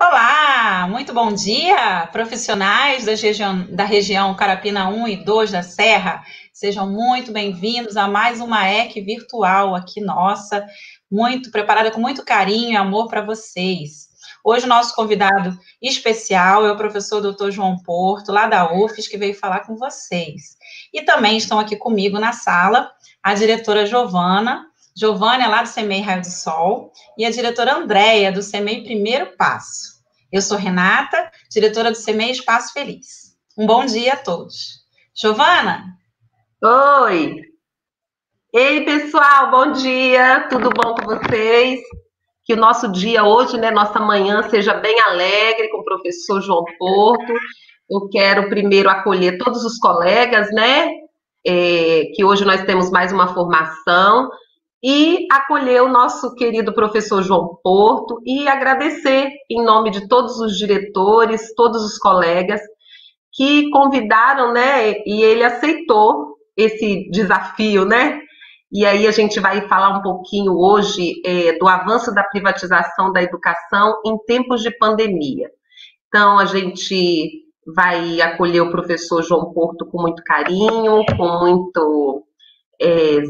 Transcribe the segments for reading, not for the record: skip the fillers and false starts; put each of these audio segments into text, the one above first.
Olá, muito bom dia, profissionais da região Carapina 1 e 2 da Serra. Sejam muito bem-vindos a mais uma EC virtual aqui nossa, muito preparada com muito carinho e amor para vocês. Hoje o nosso convidado especial é o professor Dr. João Porto, lá da UFES, que veio falar com vocês. E também estão aqui comigo na sala a diretora Giovana é lá do CEMEI Raio do Sol, e a diretora Andréia, do CEMEI Primeiro Passo. Eu sou Renata, diretora do CEMEI Espaço Feliz. Um bom dia a todos. Giovana? Oi! Ei, pessoal, bom dia! Tudo bom com vocês? Que o nosso dia hoje, nossa manhã, seja bem alegre com o professor João Porto. Eu quero primeiro acolher todos os colegas, que hoje nós temos mais uma formação, e acolher o nosso querido professor João Porto e agradecer em nome de todos os diretores, todos os colegas que convidaram, e ele aceitou esse desafio, E aí a gente vai falar um pouquinho hoje do avanço da privatização da educação em tempos de pandemia. Então, a gente vai acolher o professor João Porto com muito carinho, com muito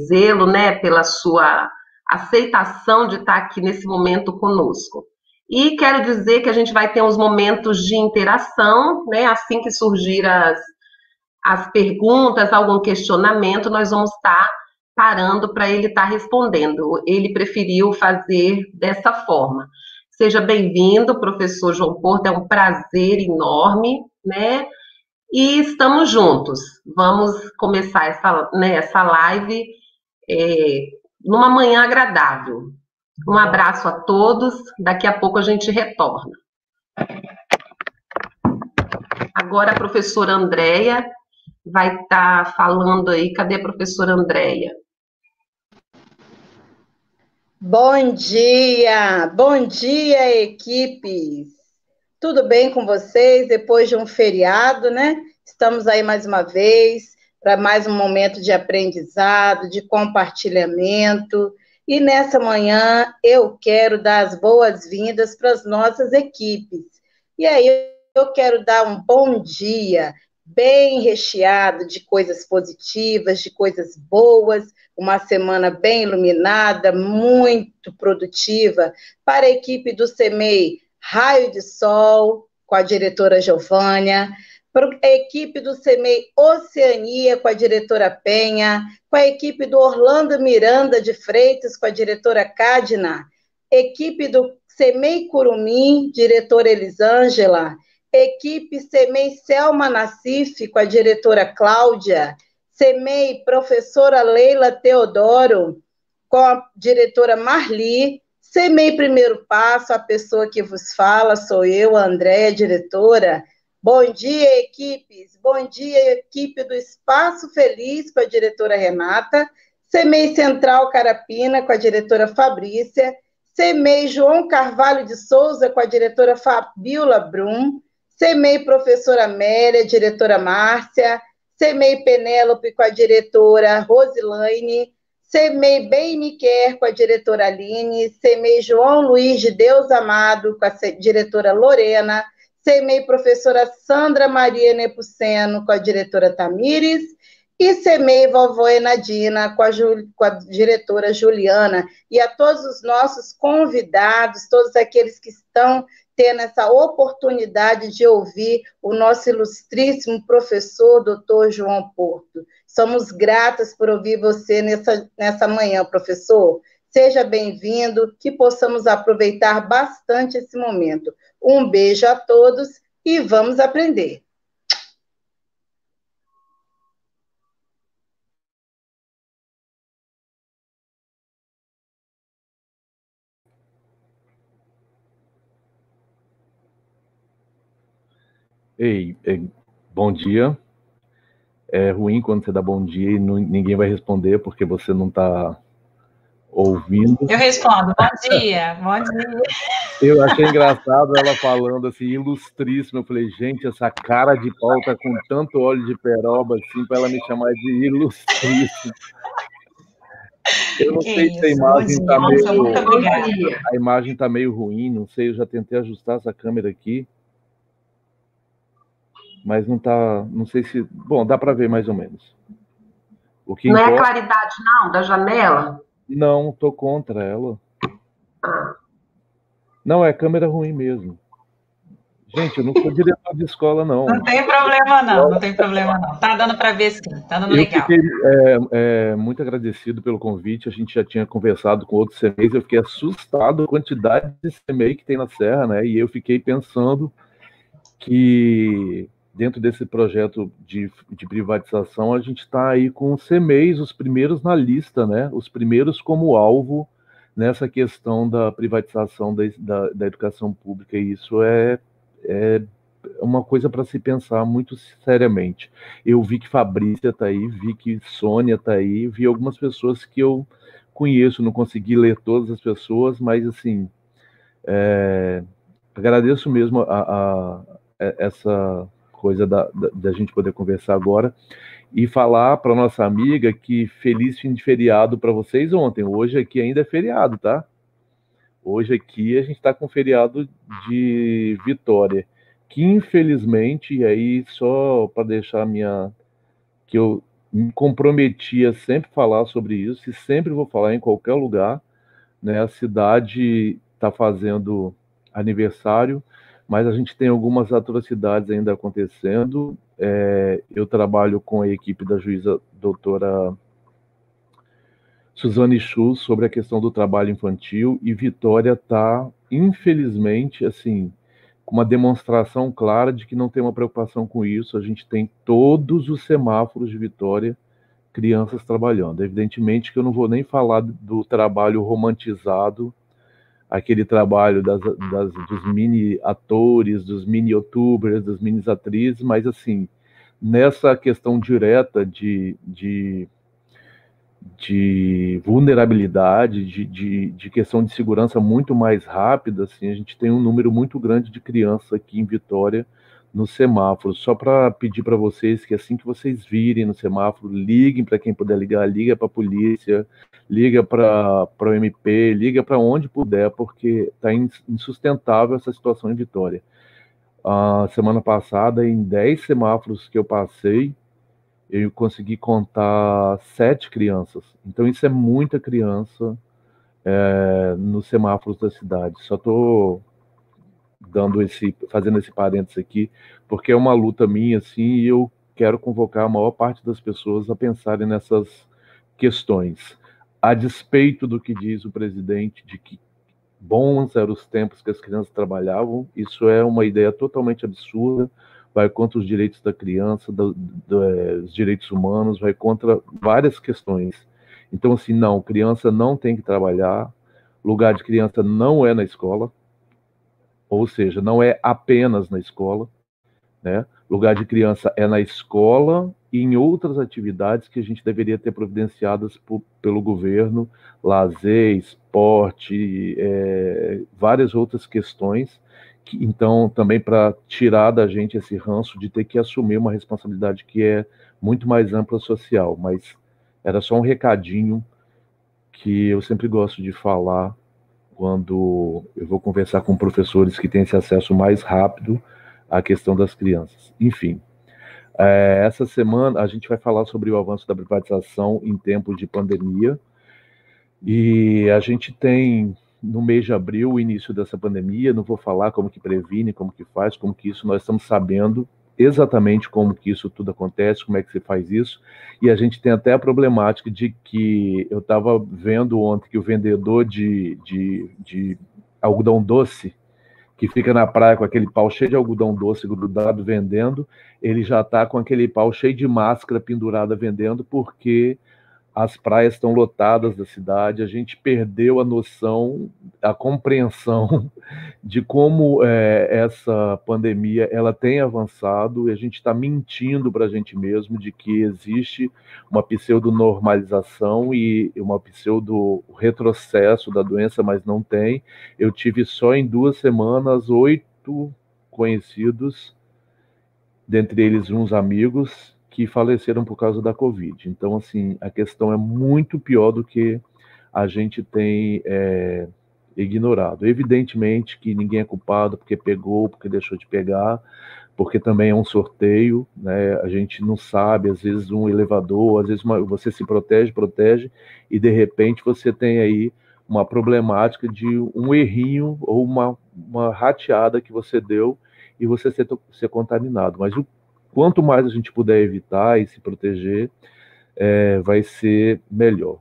zelo, pela sua aceitação de estar aqui nesse momento conosco. E quero dizer que a gente vai ter uns momentos de interação, assim que surgir as perguntas, algum questionamento, nós vamos estar parando para ele estar respondendo. Ele preferiu fazer dessa forma. Seja bem-vindo, professor João Porto, é um prazer enorme, E estamos juntos. Vamos começar essa live numa manhã agradável. Um abraço a todos, daqui a pouco a gente retorna. Agora a professora Andréia vai estar falando aí. Cadê a professora Andréia? Bom dia, equipes. Tudo bem com vocês? Depois de um feriado, Estamos aí mais uma vez para mais um momento de aprendizado, de compartilhamento. E nessa manhã eu quero dar as boas-vindas para as nossas equipes. E aí eu quero dar um bom dia bem recheado de coisas positivas, de coisas boas, uma semana bem iluminada, muito produtiva, para a equipe do CEMEI Raio de Sol, com a diretora Giovânia, para a equipe do CEMEI Oceania, com a diretora Penha, com a equipe do Orlando Miranda de Freitas, com a diretora Cadna, equipe do CEMEI Curumim, diretora Elisângela, equipe CEMEI Selma Nassif, com a diretora Cláudia, CEMEI professora Leila Teodoro, com a diretora Marli, CEMEI Primeiro Passo, a pessoa que vos fala, sou eu, a Andréia, diretora. Bom dia, equipes. Bom dia, equipe do Espaço Feliz, com a diretora Renata, CEMEI Central Carapina, com a diretora Fabrícia, CEMEI João Carvalho de Souza, com a diretora Fabiola Brum, CEMEI Professora Amélia, diretora Márcia, CEMEI Penélope, com a diretora Rosilaine, CEMEI Bem Me Quer, com a diretora Aline, CEMEI João Luiz de Deus Amado, com a diretora Lorena, CEMEI Professora Sandra Maria Nepomuceno, com a diretora Tamires, e CEMEI Vovó Enadina, com a diretora Juliana, e a todos os nossos convidados, todos aqueles que estão tendo essa oportunidade de ouvir o nosso ilustríssimo professor, doutor João Porto. Somos gratas por ouvir você nessa manhã, professor. Seja bem-vindo, que possamos aproveitar bastante esse momento. Um beijo a todos e vamos aprender. Bom dia. É ruim quando você dá bom dia e ninguém vai responder porque você não está ouvindo. Eu respondo, bom dia, bom dia. Eu achei engraçado ela falando assim, ilustríssima. Eu falei, gente, essa cara de pau tá com tanto óleo de peroba assim para ela me chamar de ilustríssima. Eu não Que sei se a isso, bom imagem dia, está Alisson, muito meio, Bom obrigada. dia. a imagem tá meio ruim, não sei, eu já tentei ajustar essa câmera aqui, mas não tá, não sei se, bom, dá para ver mais ou menos. O que Não é a importa, claridade, não, da janela? não, tô contra ela. Ah, Não, é câmera ruim mesmo. Gente, eu não sou diretor de escola, Não não. tem problema não, não tem problema não. Tá dando para ver sim, tá dando Eu legal. fiquei muito agradecido pelo convite. A gente já tinha conversado com outros CMEs. Eu fiquei assustado com a quantidade de CMEI que tem na Serra, né? E eu fiquei pensando que dentro desse projeto de privatização a gente está aí com os CMEs, os primeiros na lista, né? Os primeiros como alvo nessa questão da privatização da educação pública. E isso é uma coisa para se pensar muito seriamente. Eu vi que Fabrícia está aí, vi que Sônia está aí, vi algumas pessoas que eu conheço, não consegui ler todas as pessoas, mas assim, agradeço mesmo essa coisa da gente poder conversar agora e falar para nossa amiga que feliz fim de feriado para vocês ontem. Hoje aqui ainda é feriado, tá? Hoje aqui a gente está com feriado de Vitória, que infelizmente, e aí só para deixar que eu me comprometi a sempre falar sobre isso e sempre vou falar em qualquer lugar, né? A cidade está fazendo aniversário, mas a gente tem algumas atrocidades ainda acontecendo. Eu trabalho com a equipe da juíza doutora Suzane Schultz sobre a questão do trabalho infantil e Vitória está, infelizmente, assim, com uma demonstração clara de que não tem uma preocupação com isso. A gente tem todos os semáforos de Vitória, crianças trabalhando. Evidentemente que eu não vou nem falar do trabalho romantizado, aquele trabalho dos mini atores, dos mini youtubers, das mini atrizes, mas assim, nessa questão direta de vulnerabilidade, de questão de segurança muito mais rápida, assim, a gente tem um número muito grande de crianças aqui em Vitória no semáforo. Só para pedir para vocês que assim que vocês virem no semáforo, liguem para quem puder ligar, liga para a polícia, liga para o MP, liga para onde puder, porque está insustentável essa situação em Vitória. A semana passada, em 10 semáforos que eu passei, eu consegui contar 7 crianças. Então isso é muita criança nos semáforos da cidade. Só estou fazendo esse parênteses aqui, porque é uma luta minha, assim, e eu quero convocar a maior parte das pessoas a pensarem nessas questões. A despeito do que diz o presidente, de que bons eram os tempos que as crianças trabalhavam, isso é uma ideia totalmente absurda, vai contra os direitos da criança, os direitos humanos, vai contra várias questões. Então, assim, não, criança não tem que trabalhar, lugar de criança não é na escola, ou seja, não é apenas na escola, né? Lugar de criança é na escola e em outras atividades que a gente deveria ter providenciadas pelo governo, lazer, esporte, várias outras questões, então também para tirar da gente esse ranço de ter que assumir uma responsabilidade que é muito mais ampla social, mas era só um recadinho que eu sempre gosto de falar quando eu vou conversar com professores que têm esse acesso mais rápido à questão das crianças. Enfim, essa semana a gente vai falar sobre o avanço da privatização em tempos de pandemia, e a gente tem no mês de abril o início dessa pandemia. Não vou falar como que previne, como que faz, como que isso, nós estamos sabendo exatamente como que isso tudo acontece, como é que se faz isso, e a gente tem até a problemática de que eu estava vendo ontem que o vendedor de algodão doce, que fica na praia com aquele pau cheio de algodão doce grudado vendendo, ele já está com aquele pau cheio de máscara pendurada vendendo, porque as praias estão lotadas da cidade, a gente perdeu a noção, a compreensão de como essa pandemia ela tem avançado, e a gente está mentindo para a gente mesmo de que existe uma pseudo-normalização e uma pseudo-retrocesso da doença, mas não tem. Eu tive só em 2 semanas 8 conhecidos, dentre eles uns amigos, que faleceram por causa da Covid. Então, assim, a questão é muito pior do que a gente tem ignorado. Evidentemente que ninguém é culpado porque pegou, porque deixou de pegar, porque também é um sorteio, né? A gente não sabe, às vezes um elevador, às vezes você se protege, e de repente você tem aí uma problemática de um errinho ou uma rateada que você deu e você ser contaminado. Mas quanto mais a gente puder evitar e se proteger, vai ser melhor.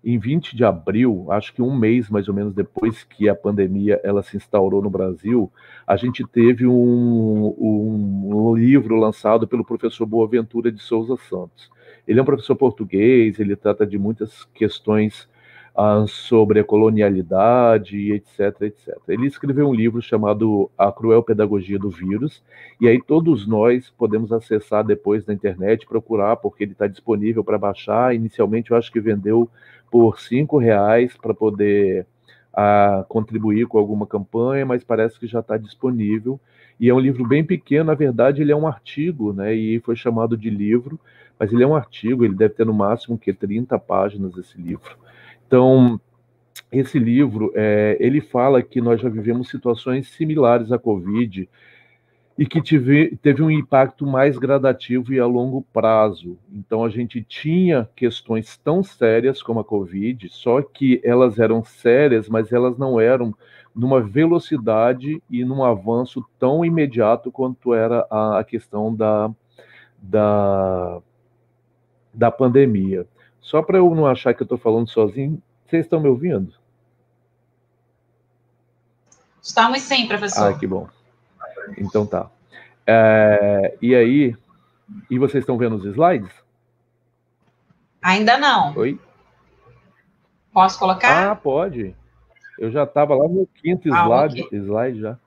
Em 20 de abril, acho que um mês mais ou menos depois que a pandemia ela se instaurou no Brasil, a gente teve um livro lançado pelo professor Boaventura de Souza Santos. Ele é um professor português, ele trata de muitas questões sobre a colonialidade, etc, etc. Ele escreveu um livro chamado A Cruel Pedagogia do Vírus, e aí todos nós podemos acessar depois na internet, procurar, porque ele está disponível para baixar. Inicialmente eu acho que vendeu por R$5 para poder contribuir com alguma campanha, mas parece que já está disponível, e é um livro bem pequeno. Na verdade ele é um artigo, né, e foi chamado de livro, mas ele é um artigo, ele deve ter no máximo 30 páginas esse livro. Então, esse livro, ele fala que nós já vivemos situações similares à Covid e que teve um impacto mais gradativo e a longo prazo. Então, a gente tinha questões tão sérias como a Covid, só que elas eram sérias, mas elas não eram numa velocidade e num avanço tão imediato quanto era a questão da pandemia. Só para eu não achar que eu estou falando sozinho, vocês estão me ouvindo? Estamos sim, professor. Ah, que bom. Então tá. E aí, vocês estão vendo os slides? Ainda não. Oi? Posso colocar? Ah, pode. Eu já estava lá no 5º slide já.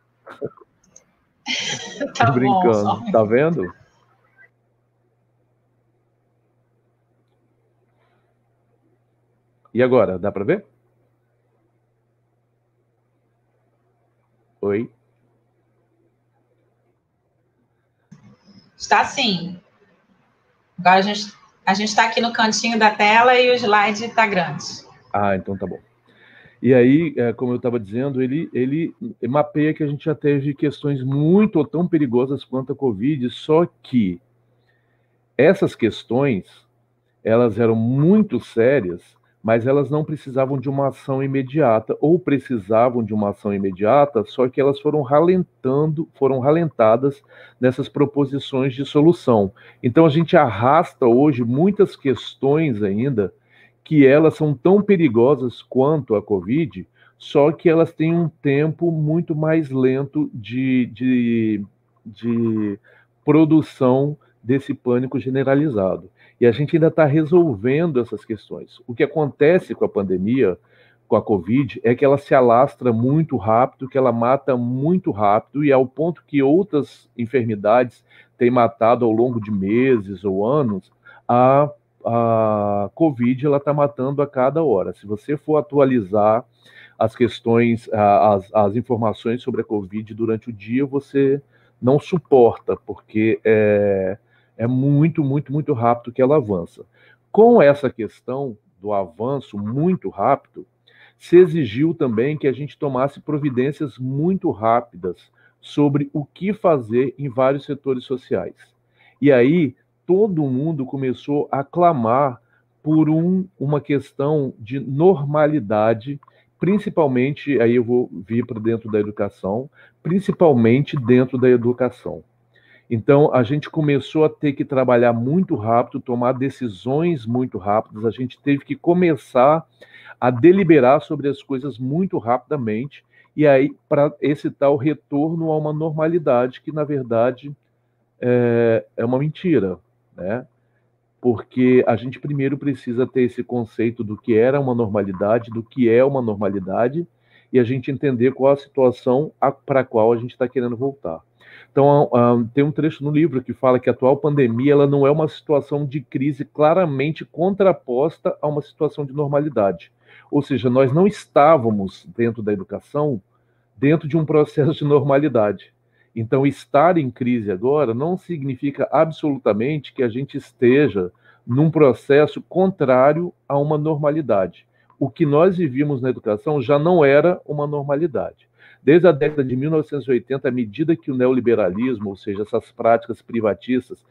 Tá brincando. Bom, tá vendo? E agora, dá para ver? Oi? Está sim. Agora a gente está aqui no cantinho da tela e o slide está grande. Ah, então tá bom. E aí, como eu estava dizendo, ele mapeia que a gente já teve questões muito ou tão perigosas quanto a Covid, só que essas questões, elas eram muito sérias, mas elas não precisavam de uma ação imediata, ou precisavam de uma ação imediata, só que elas foram ralentadas nessas proposições de solução. Então a gente arrasta hoje muitas questões ainda, que elas são tão perigosas quanto a Covid, só que elas têm um tempo muito mais lento de produção desse pânico generalizado. E a gente ainda está resolvendo essas questões. O que acontece com a pandemia, com a Covid, é que ela se alastra muito rápido, que ela mata muito rápido, e ao ponto que outras enfermidades têm matado ao longo de meses ou anos, a Covid está matando a cada hora. Se você for atualizar as questões, as informações sobre a Covid durante o dia, você não suporta, porque é muito, muito, muito rápido que ela avança. Com essa questão do avanço muito rápido, se exigiu também que a gente tomasse providências muito rápidas sobre o que fazer em vários setores sociais. E aí, todo mundo começou a clamar por uma questão de normalidade, principalmente, aí eu vou vir para dentro da educação, principalmente dentro da educação. Então, a gente começou a ter que trabalhar muito rápido, tomar decisões muito rápidas, a gente teve que começar a deliberar sobre as coisas muito rapidamente, e aí, para esse tal retorno a uma normalidade que, na verdade, é uma mentira, né? Porque a gente primeiro precisa ter esse conceito do que era uma normalidade, do que é uma normalidade, e a gente entender qual a situação para a qual a gente está querendo voltar. Então, tem um trecho no livro que fala que a atual pandemia ela não é uma situação de crise claramente contraposta a uma situação de normalidade. Ou seja, nós não estávamos, dentro da educação, dentro de um processo de normalidade. Então, estar em crise agora não significa absolutamente que a gente esteja num processo contrário a uma normalidade. O que nós vivíamos na educação já não era uma normalidade. Desde a década de 1980, à medida que o neoliberalismo, ou seja, essas práticas privatistas,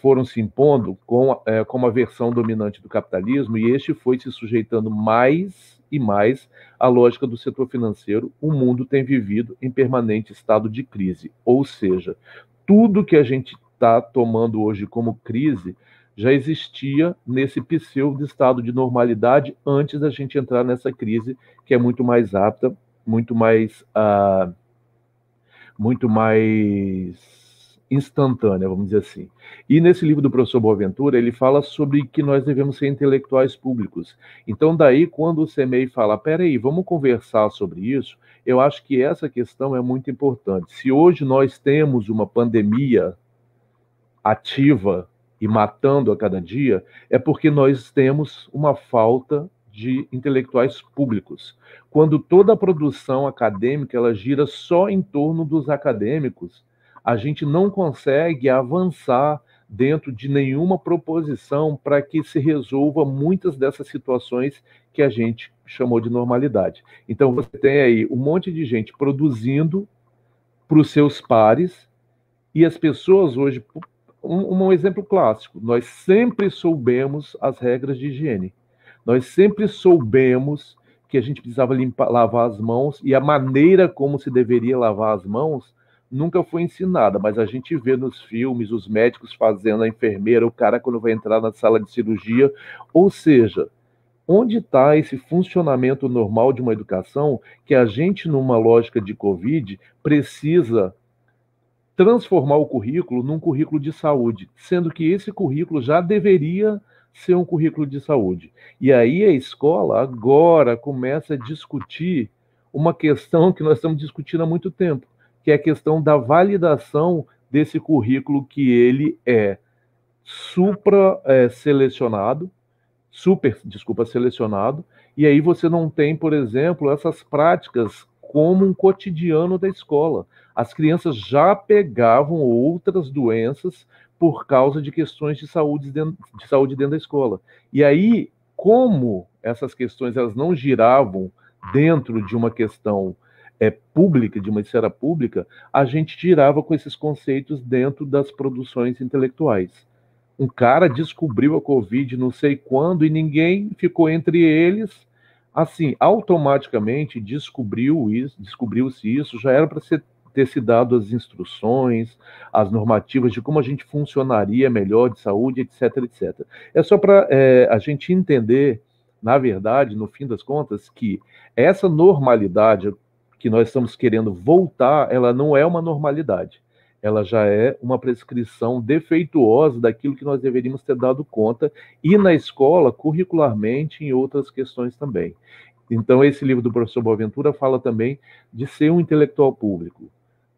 foram se impondo como a versão dominante do capitalismo, e este foi se sujeitando mais e mais à lógica do setor financeiro, o mundo tem vivido em permanente estado de crise. Ou seja, tudo que a gente está tomando hoje como crise já existia nesse pseudo estado de normalidade antes da gente entrar nessa crise, que é muito mais apta, muito mais instantânea, vamos dizer assim. E nesse livro do professor Boaventura, ele fala sobre que nós devemos ser intelectuais públicos. Então, daí, quando o CEMEI fala, peraí, vamos conversar sobre isso, eu acho que essa questão é muito importante. Se hoje nós temos uma pandemia ativa e matando a cada dia, é porque nós temos uma falta de intelectuais públicos. Quando toda a produção acadêmica ela gira só em torno dos acadêmicos, a gente não consegue avançar dentro de nenhuma proposição para que se resolva muitas dessas situações que a gente chamou de normalidade. Então, você tem aí um monte de gente produzindo para os seus pares, e as pessoas hoje... Um exemplo clássico, nós sempre soubemos as regras de higiene. Nós sempre soubemos que a gente precisava lavar as mãos, e a maneira como se deveria lavar as mãos nunca foi ensinada, mas a gente vê nos filmes os médicos fazendo, a enfermeira, o cara quando vai entrar na sala de cirurgia. Ou seja, onde está esse funcionamento normal de uma educação que a gente, numa lógica de Covid, precisa transformar o currículo num currículo de saúde, sendo que esse currículo já deveria ser um currículo de saúde. E aí a escola agora começa a discutir uma questão que nós estamos discutindo há muito tempo, que é a questão da validação desse currículo, que ele é selecionado, e aí você não tem, por exemplo, essas práticas como um cotidiano da escola. As crianças já pegavam outras doenças por causa de questões de saúde dentro da escola. E aí, como essas questões elas não giravam dentro de uma questão pública, de uma esfera pública, a gente girava com esses conceitos dentro das produções intelectuais. Um cara descobriu a Covid não sei quando, e ninguém ficou entre eles. Assim, automaticamente descobriu-se isso, já era para ter se dado as instruções, as normativas de como a gente funcionaria melhor de saúde, etc, etc. É só para a gente entender, na verdade, no fim das contas, que essa normalidade que nós estamos querendo voltar, ela não é uma normalidade. Ela já é uma prescrição defeituosa daquilo que nós deveríamos ter dado conta, e na escola, curricularmente, em outras questões também. Então, esse livro do professor Boaventura fala também de ser um intelectual público,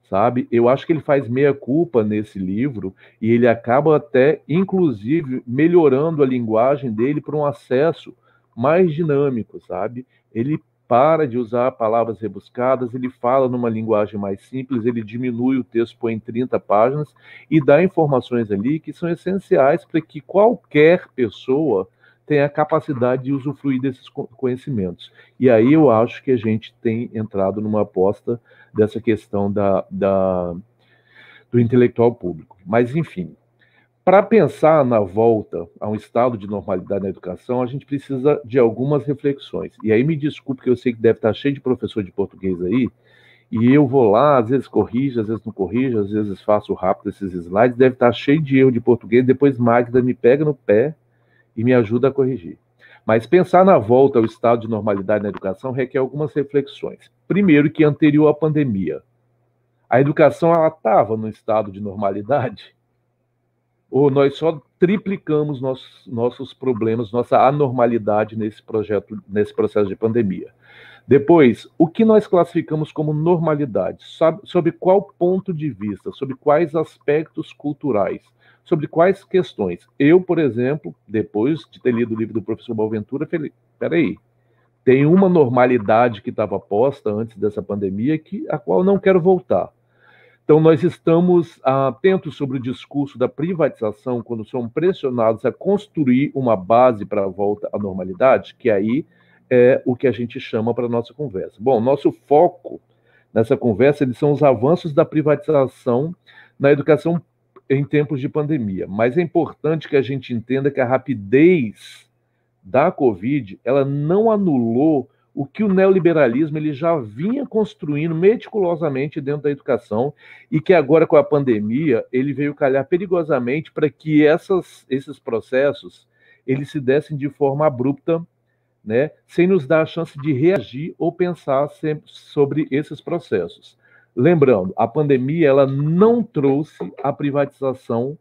sabe? Eu acho que ele faz meia-culpa nesse livro, e ele acaba até, inclusive, melhorando a linguagem dele para um acesso mais dinâmico, sabe? Ele para de usar palavras rebuscadas, ele fala numa linguagem mais simples, ele diminui o texto, põe em 30 páginas e dá informações ali que são essenciais para que qualquer pessoa tenha a capacidade de usufruir desses conhecimentos. E aí eu acho que a gente tem entrado numa aposta dessa questão do intelectual público. Mas, enfim, para pensar na volta a um estado de normalidade na educação, a gente precisa de algumas reflexões. E aí me desculpe, que eu sei que deve estar cheio de professor de português aí, e eu vou lá, às vezes corrijo, às vezes não corrijo, às vezes faço rápido esses slides, deve estar cheio de erro de português, depois Magda me pega no pé e me ajuda a corrigir. Mas pensar na volta ao estado de normalidade na educação requer algumas reflexões. Primeiro, que anterior à pandemia, a educação estava no estado de normalidade? Ou nós só triplicamos nossos problemas, nossa anormalidade nesse processo de pandemia? Depois, o que nós classificamos como normalidade? Sob qual ponto de vista? Sobre quais aspectos culturais? Sobre quais questões? Eu, por exemplo, depois de ter lido o livro do professor Boaventura, falei, peraí, tem uma normalidade que estava posta antes dessa pandemia, a qual eu não quero voltar. Então, nós estamos atentos sobre o discurso da privatização quando somos pressionados a construir uma base para a volta à normalidade, que aí é o que a gente chama para a nossa conversa. Bom, nosso foco nessa conversa eles são os avanços da privatização na educação em tempos de pandemia. Mas é importante que a gente entenda que a rapidez da Covid, ela não anulou o que o neoliberalismo ele já vinha construindo meticulosamente dentro da educação e que agora com a pandemia ele veio calhar perigosamente para que esses processos eles se dessem de forma abrupta, né, sem nos dar a chance de reagir ou pensar sobre esses processos. Lembrando, a pandemia ela não trouxe a privatização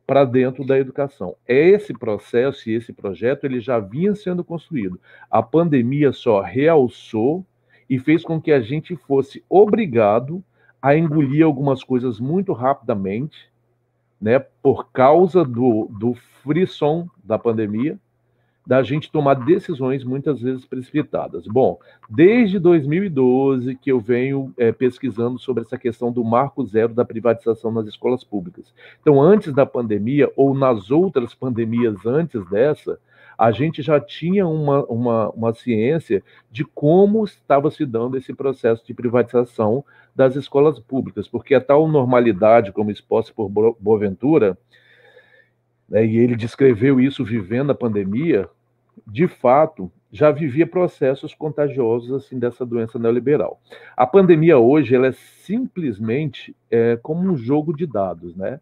para dentro da educação. Esse processo e esse projeto ele já vinha sendo construído. A pandemia só realçou e fez com que a gente fosse obrigado a engolir algumas coisas muito rapidamente, né, por causa do frisson da pandemia, da gente tomar decisões muitas vezes precipitadas. Bom, desde 2012 que eu venho pesquisando sobre essa questão do marco zero da privatização nas escolas públicas. Então, antes da pandemia, ou nas outras pandemias antes dessa, a gente já tinha uma ciência de como estava se dando esse processo de privatização das escolas públicas, porque a tal normalidade, como exposta por Boaventura, né, e ele descreveu isso vivendo a pandemia, de fato, já vivia processos contagiosos assim dessa doença neoliberal. A pandemia hoje ela é simplesmente como um jogo de dados, né?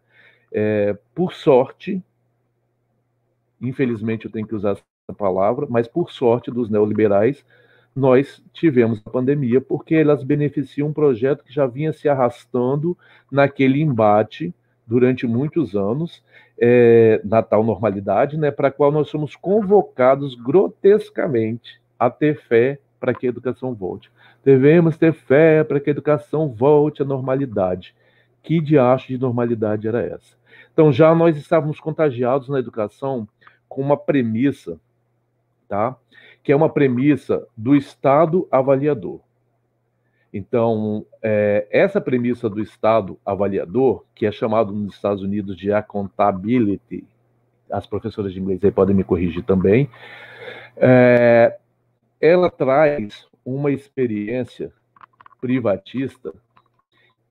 Por sorte, infelizmente eu tenho que usar essa palavra, mas por sorte dos neoliberais, nós tivemos a pandemia porque elas beneficiam um projeto que já vinha se arrastando naquele embate durante muitos anos, na tal normalidade, né, para a qual nós somos convocados grotescamente a ter fé para que a educação volte. Devemos ter fé para que a educação volte à normalidade. Que diacho de normalidade era essa? Então, já nós estávamos contagiados na educação com uma premissa, tá? Que é uma premissa do Estado avaliador. Então, essa premissa do Estado avaliador, que é chamado nos Estados Unidos de accountability, as professoras de inglês aí podem me corrigir também, ela traz uma experiência privatista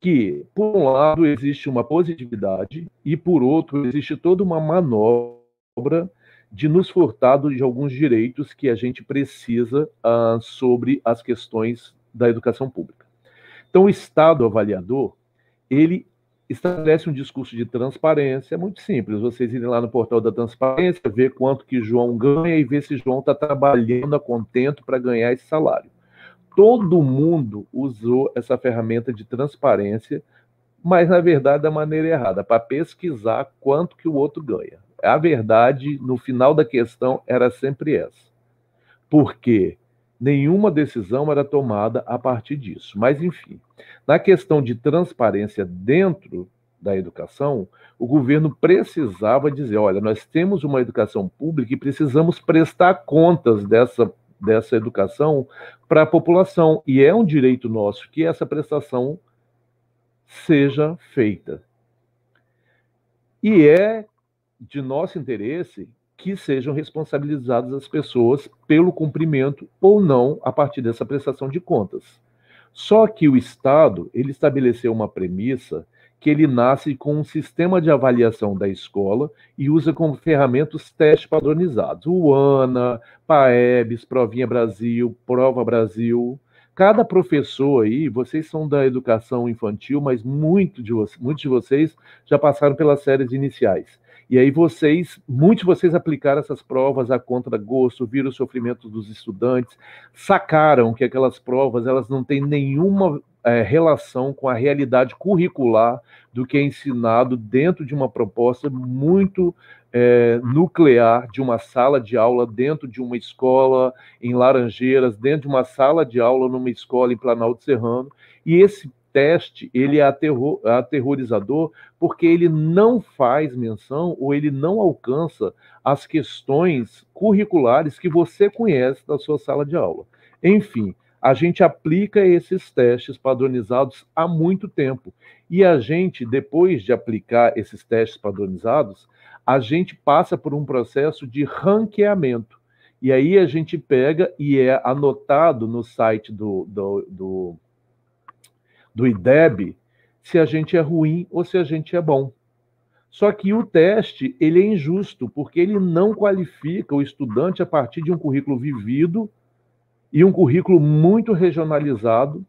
que, por um lado, existe uma positividade e, por outro, existe toda uma manobra de nos furtar de alguns direitos que a gente precisa sobre as questões da educação pública. Então, o Estado avaliador, ele estabelece um discurso de transparência, é muito simples, vocês irem lá no portal da transparência, ver quanto que João ganha e ver se João está trabalhando a contento para ganhar esse salário. Todo mundo usou essa ferramenta de transparência, mas, na verdade, da maneira errada, para pesquisar quanto que o outro ganha. A verdade, no final da questão, era sempre essa. Por quê? Nenhuma decisão era tomada a partir disso. Mas, enfim, na questão de transparência dentro da educação, o governo precisava dizer, olha, nós temos uma educação pública e precisamos prestar contas dessa educação para a população. E é um direito nosso que essa prestação seja feita. E é de nosso interesse que sejam responsabilizadas as pessoas pelo cumprimento ou não a partir dessa prestação de contas. Só que o Estado, ele estabeleceu uma premissa que ele nasce com um sistema de avaliação da escola e usa como ferramentas testes padronizados. O ANA, PAEBS, Provinha Brasil, Prova Brasil. Cada professor aí, vocês são da educação infantil, mas muitos de vocês já passaram pelas séries iniciais. E aí muitos de vocês aplicaram essas provas a contragosto, viram o sofrimento dos estudantes, sacaram que aquelas provas elas não têm nenhuma relação com a realidade curricular do que é ensinado dentro de uma proposta muito nuclear de uma sala de aula dentro de uma escola em Laranjeiras, dentro de uma sala de aula numa escola em Planalto Serrano, e esse teste ele é aterrorizador porque ele não faz menção ou ele não alcança as questões curriculares que você conhece da sua sala de aula. Enfim, A gente aplica esses testes padronizados há muito tempo. E a gente, depois de aplicar esses testes padronizados, a gente passa por um processo de ranqueamento. E aí a gente pega e é anotado no site do IDEB se a gente é ruim ou se a gente é bom. Só que o teste, ele é injusto, porque ele não qualifica o estudante a partir de um currículo vivido e um currículo muito regionalizado,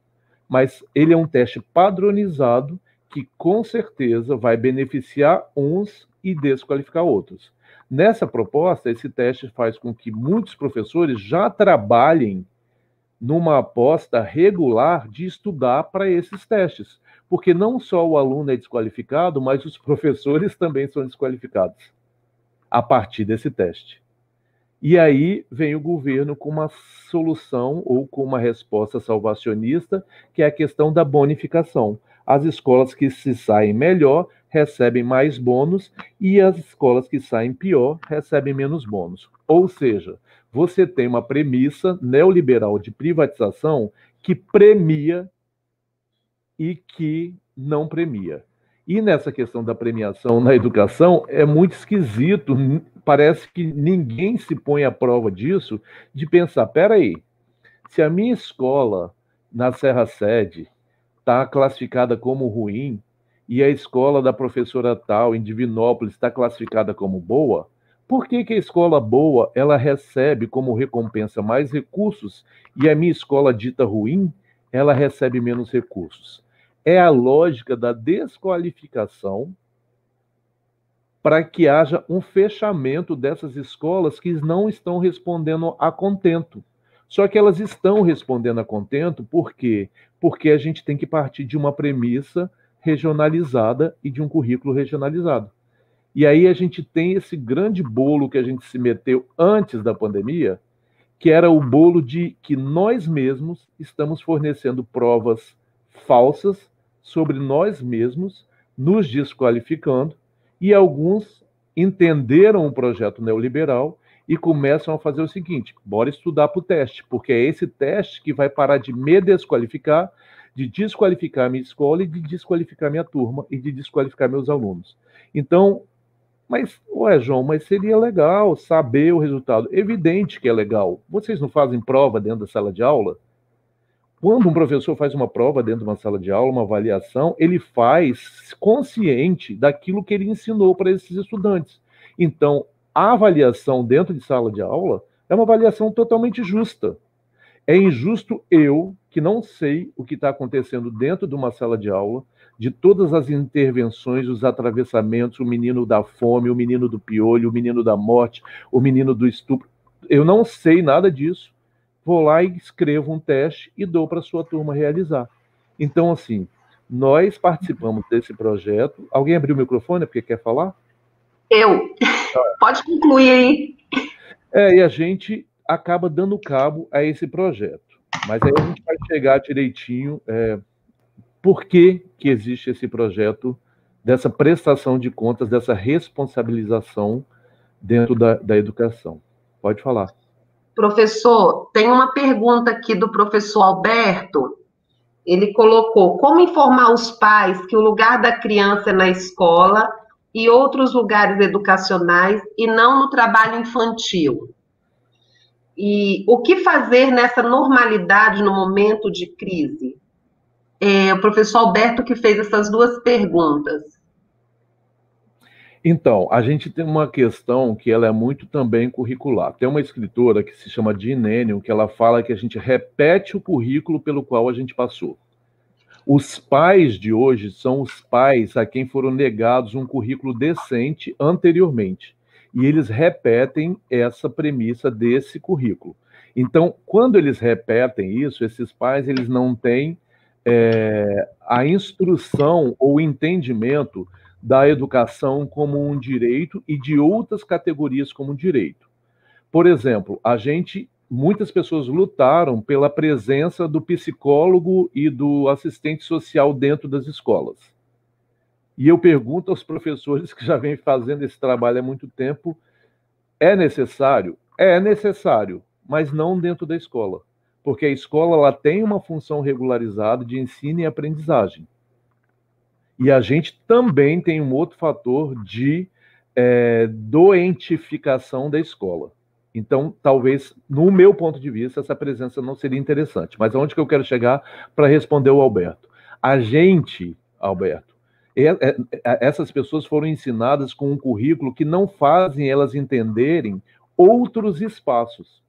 mas ele é um teste padronizado que, com certeza, vai beneficiar uns e desqualificar outros. Nessa proposta, esse teste faz com que muitos professores já trabalhem numa aposta regular de estudar para esses testes, porque não só o aluno é desqualificado, mas os professores também são desqualificados a partir desse teste. E aí vem o governo com uma solução ou com uma resposta salvacionista, que é a questão da bonificação. As escolas que se saem melhor recebem mais bônus e as escolas que saem pior recebem menos bônus. Ou seja, você tem uma premissa neoliberal de privatização que premia e que não premia. E nessa questão da premiação na educação é muito esquisito, parece que ninguém se põe à prova disso, de pensar, peraí, se a minha escola na Serra Sede está classificada como ruim e a escola da professora tal em Divinópolis está classificada como boa, por que a escola boa ela recebe como recompensa mais recursos e a minha escola dita ruim ela recebe menos recursos? É a lógica da desqualificação para que haja um fechamento dessas escolas que não estão respondendo a contento. Só que elas estão respondendo a contento por quê? Porque a gente tem que partir de uma premissa regionalizada e de um currículo regionalizado. E aí a gente tem esse grande bolo que a gente se meteu antes da pandemia, que era o bolo de que nós mesmos estamos fornecendo provas falsas sobre nós mesmos, nos desqualificando, e alguns entenderam o projeto neoliberal e começam a fazer o seguinte, bora estudar para o teste, porque é esse teste que vai parar de me desqualificar, de desqualificar a minha escola e de desqualificar minha turma e de desqualificar meus alunos. Então, mas, ué, João, mas seria legal saber o resultado. Evidente que é legal. Vocês não fazem prova dentro da sala de aula? Quando um professor faz uma prova dentro de uma sala de aula, uma avaliação, ele faz consciente daquilo que ele ensinou para esses estudantes. Então, a avaliação dentro de sala de aula é uma avaliação totalmente justa. É injusto eu, que não sei o que está acontecendo dentro de uma sala de aula, de todas as intervenções, os atravessamentos, o menino da fome, o menino do piolho, o menino da morte, o menino do estupro. Eu não sei nada disso. Vou lá e escrevo um teste e dou para a sua turma realizar. Então, assim, nós participamos desse projeto. Alguém abriu o microfone porque quer falar? Eu. Pode concluir aí. E a gente acaba dando cabo a esse projeto. Mas aí a gente vai chegar direitinho por que existe esse projeto dessa prestação de contas, dessa responsabilização dentro da educação. Pode falar. Professor, tem uma pergunta aqui do professor Alberto. Ele colocou: como informar os pais que o lugar da criança é na escola e outros lugares educacionais e não no trabalho infantil? E o que fazer nessa normalidade no momento de crise? O professor Alberto que fez essas duas perguntas. Então, a gente tem uma questão que ela é muito também curricular. Tem uma escritora que se chama Jean Ennion, que ela fala que a gente repete o currículo pelo qual a gente passou. Os pais de hoje são os pais a quem foram negados um currículo decente anteriormente. E eles repetem essa premissa desse currículo. Então, quando eles repetem isso, esses pais eles não têm a instrução ou o entendimento da educação como um direito e de outras categorias como um direito. Por exemplo, muitas pessoas lutaram pela presença do psicólogo e do assistente social dentro das escolas. E eu pergunto aos professores que já vêm fazendo esse trabalho há muito tempo, é necessário? É necessário, mas não dentro da escola. porque a escola ela tem uma função regularizada de ensino e aprendizagem. E a gente também tem um outro fator de doentificação da escola. Então, talvez, no meu ponto de vista, essa presença não seria interessante. Mas aonde que eu quero chegar para responder o Alberto? A gente, Alberto, essas pessoas foram ensinadas com um currículo que não fazem elas entenderem outros espaços.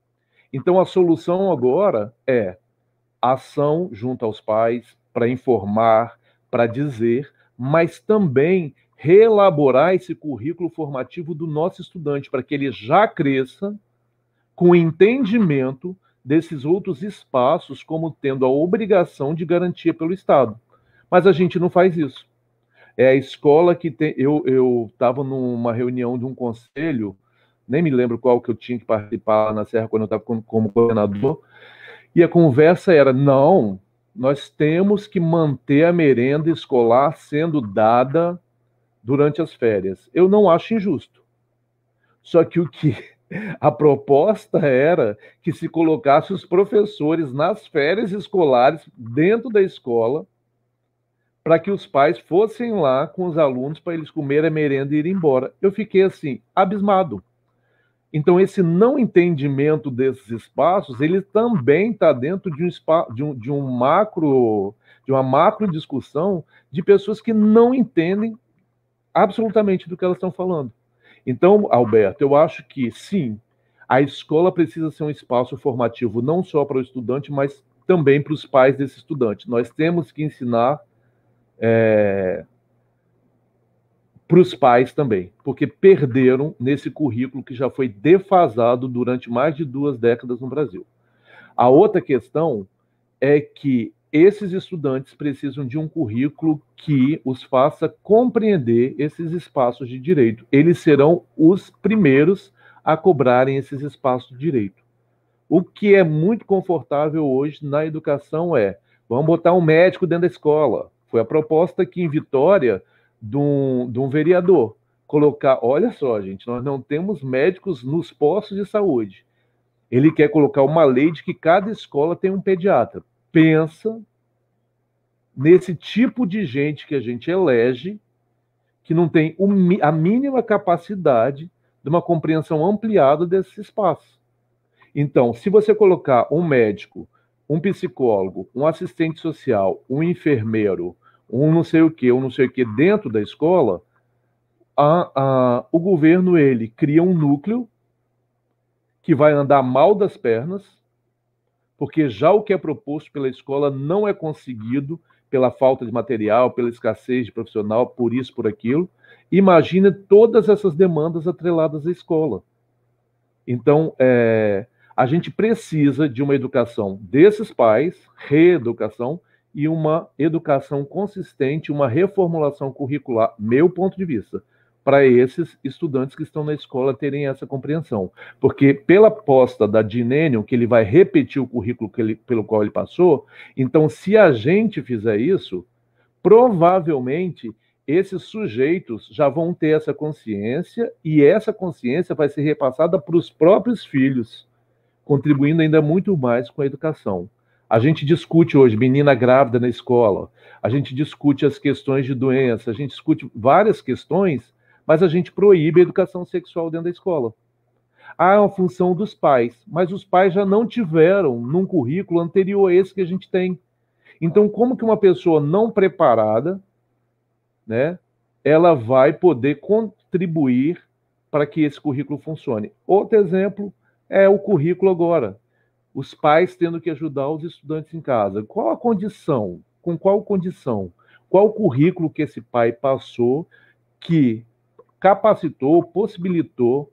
Então, a solução agora é ação junto aos pais para informar, para dizer, mas também reelaborar esse currículo formativo do nosso estudante, para que ele já cresça com entendimento desses outros espaços, como tendo a obrigação de garantia pelo Estado. Mas a gente não faz isso. É a escola que tem... Eu estava numa reunião de um conselho, nem me lembro qual que eu tinha que participar lá na Serra, quando eu estava como coordenador, e a conversa era, não, nós temos que manter a merenda escolar sendo dada durante as férias. Eu não acho injusto. Só que a proposta era que se colocasse os professores nas férias escolares dentro da escola para que os pais fossem lá com os alunos para eles comerem a merenda e ir embora. Eu fiquei assim, abismado. Então, esse não entendimento desses espaços, ele também está dentro de uma macro discussão de pessoas que não entendem absolutamente do que elas estão falando. Então, Alberto, eu acho que, sim, a escola precisa ser um espaço formativo não só para o estudante, mas também para os pais desse estudante. Nós temos que ensinar para os pais também, porque perderam nesse currículo que já foi defasado durante mais de 2 décadas no Brasil. A outra questão é que esses estudantes precisam de um currículo que os faça compreender esses espaços de direito. Eles serão os primeiros a cobrarem esses espaços de direito. O que é muito confortável hoje na educação vamos botar um médico dentro da escola. Foi a proposta aqui em Vitória de um vereador. Olha só, gente, nós não temos médicos nos postos de saúde. Ele quer colocar uma lei de que cada escola tem um pediatra. Pensa nesse tipo de gente que a gente elege, que não tem a mínima capacidade de uma compreensão ampliada desse espaço. Então, se você colocar um médico, um psicólogo, um assistente social, um enfermeiro, um não sei o que dentro da escola, o governo ele cria um núcleo que vai andar mal das pernas, porque já o que é proposto pela escola não é conseguido pela falta de material, pela escassez de profissional, por isso, por aquilo. Imagina todas essas demandas atreladas à escola. Então, a gente precisa de uma educação desses pais, reeducação, e uma educação consistente, uma reformulação curricular, meu ponto de vista, para esses estudantes que estão na escola terem essa compreensão. Porque pela aposta da Dinênio, que ele vai repetir o currículo pelo qual ele passou, então se a gente fizer isso, provavelmente esses sujeitos já vão ter essa consciência e essa consciência vai ser repassada para os próprios filhos, contribuindo ainda muito mais com a educação. A gente discute hoje menina grávida na escola, a gente discute as questões de doença, a gente discute várias questões, mas a gente proíbe a educação sexual dentro da escola. É uma função dos pais, mas os pais já não tiveram num currículo anterior a esse que a gente tem. Então, como que uma pessoa não preparada, né, ela vai poder contribuir para que esse currículo funcione? Outro exemplo é o currículo agora. Os pais tendo que ajudar os estudantes em casa. Qual a condição? Com qual condição? Qual o currículo que esse pai passou que capacitou, possibilitou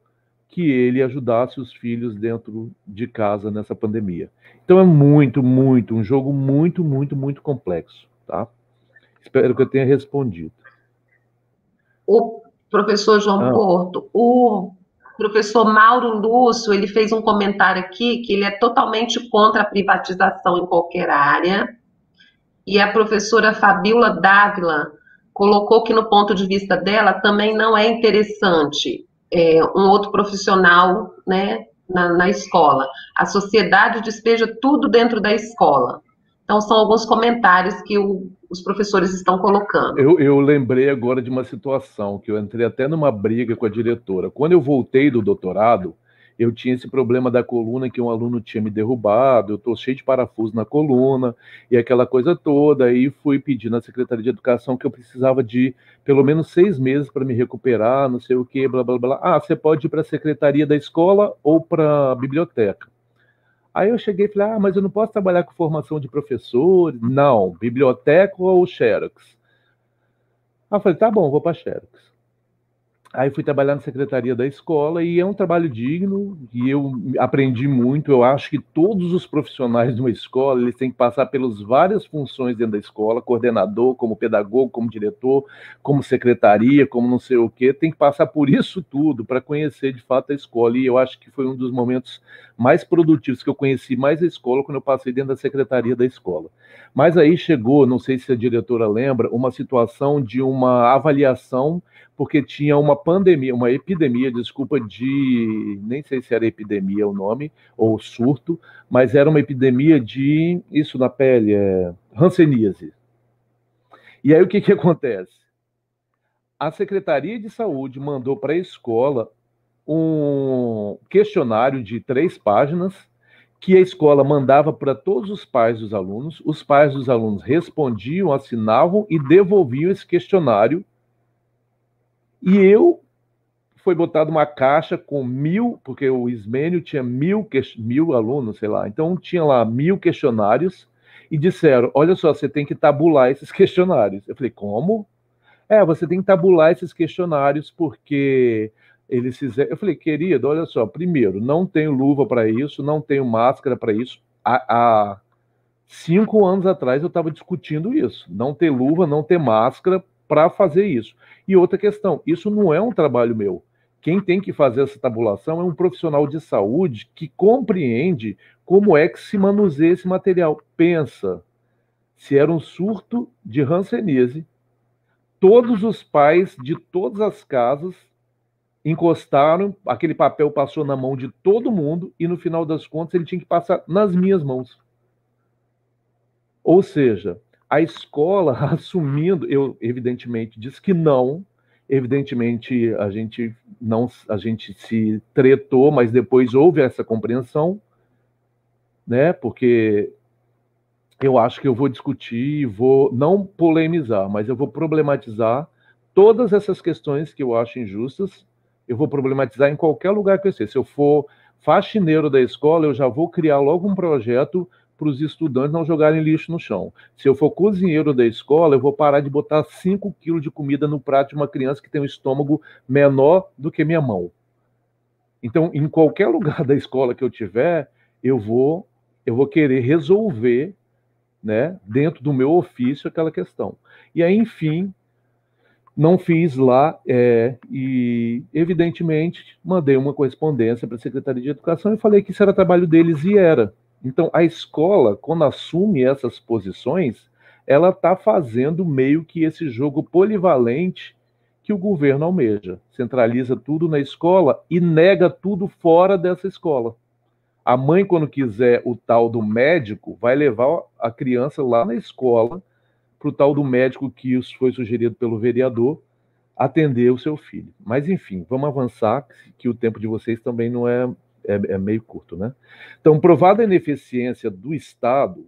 que ele ajudasse os filhos dentro de casa nessa pandemia? Então é um jogo muito complexo, tá? Espero que eu tenha respondido. O professor João Porto, o professor Mauro Lúcio, ele fez um comentário aqui que ele é totalmente contra a privatização em qualquer área, e a professora Fabíola Dávila colocou que, no ponto de vista dela, também não é interessante um outro profissional, né, na escola. A sociedade despeja tudo dentro da escola. Então, são alguns comentários que os professores estão colocando. Eu lembrei agora de uma situação que eu entrei até numa briga com a diretora. Quando eu voltei do doutorado, eu tinha esse problema da coluna que um aluno tinha me derrubado, eu estou cheio de parafuso na coluna, e aquela coisa toda, aí fui pedir na Secretaria de Educação que eu precisava de pelo menos 6 meses para me recuperar, não sei o que, blá, blá, blá. Ah, você pode ir para a Secretaria da Escola ou para a biblioteca. Aí eu cheguei e falei, mas eu não posso trabalhar com formação de professores? Não, biblioteca ou Xerox? Aí eu falei, tá bom, vou para Xerox. Aí fui trabalhar na secretaria da escola e é um trabalho digno e eu aprendi muito. Eu acho que todos os profissionais de uma escola, eles têm que passar pelas várias funções dentro da escola, coordenador, como pedagogo, como diretor, como secretaria, como não sei o quê, tem que passar por isso tudo para conhecer de fato a escola. E eu acho que foi um dos momentos mais produtivos que eu conheci mais a escola quando eu passei dentro da secretaria da escola. Mas aí chegou, não sei se a diretora lembra, uma situação de uma avaliação porque tinha uma pandemia, uma epidemia, desculpa, nem sei se era epidemia o nome, ou surto, mas era uma epidemia de, isso na pele, hanseníase. E aí o que acontece? A Secretaria de Saúde mandou para a escola um questionário de 3 páginas, que a escola mandava para todos os pais dos alunos respondiam, assinavam e devolviam esse questionário. E foi botado uma caixa com 1000, porque o Ismênio tinha 1000 alunos, sei lá. Então tinha lá 1000 questionários e disseram, olha só, você tem que tabular esses questionários. Eu falei, como? Você tem que tabular esses questionários porque eles fizeram... Eu falei, querido, olha só, primeiro, não tenho luva para isso, não tenho máscara para isso. Há 5 anos atrás eu estava discutindo isso. Não ter luva, não ter máscara para fazer isso. E outra questão, isso não é um trabalho meu. Quem tem que fazer essa tabulação é um profissional de saúde que compreende como é que se manuseia esse material. Pensa, se era um surto de hanseníase, todos os pais de todas as casas encostaram, aquele papel passou na mão de todo mundo e no final das contas ele tinha que passar nas minhas mãos. Ou seja, a escola assumindo, eu evidentemente disse que não, evidentemente a gente se tretou, mas depois houve essa compreensão, né? Porque eu acho que eu vou discutir, vou não polemizar, mas eu vou problematizar todas essas questões que eu acho injustas. Eu vou problematizar em qualquer lugar que eu esteja. Se eu for faxineiro da escola, eu já vou criar logo um projeto para os estudantes não jogarem lixo no chão. Se eu for cozinheiro da escola, eu vou parar de botar 5 quilos de comida no prato de uma criança que tem um estômago menor do que minha mão. Então, em qualquer lugar da escola que eu tiver, eu vou querer resolver, né, dentro do meu ofício aquela questão. E aí, enfim, não fiz lá e, evidentemente, mandei uma correspondência para a Secretaria de Educação e falei que isso era trabalho deles e era. Então, a escola, quando assume essas posições, ela está fazendo meio que esse jogo polivalente que o governo almeja. Centraliza tudo na escola e nega tudo fora dessa escola. A mãe, quando quiser o tal do médico, vai levar a criança lá na escola para o tal do médico que foi sugerido pelo vereador atender o seu filho. Mas, enfim, vamos avançar, que o tempo de vocês também não é meio curto, né? Então, provada a ineficiência do Estado,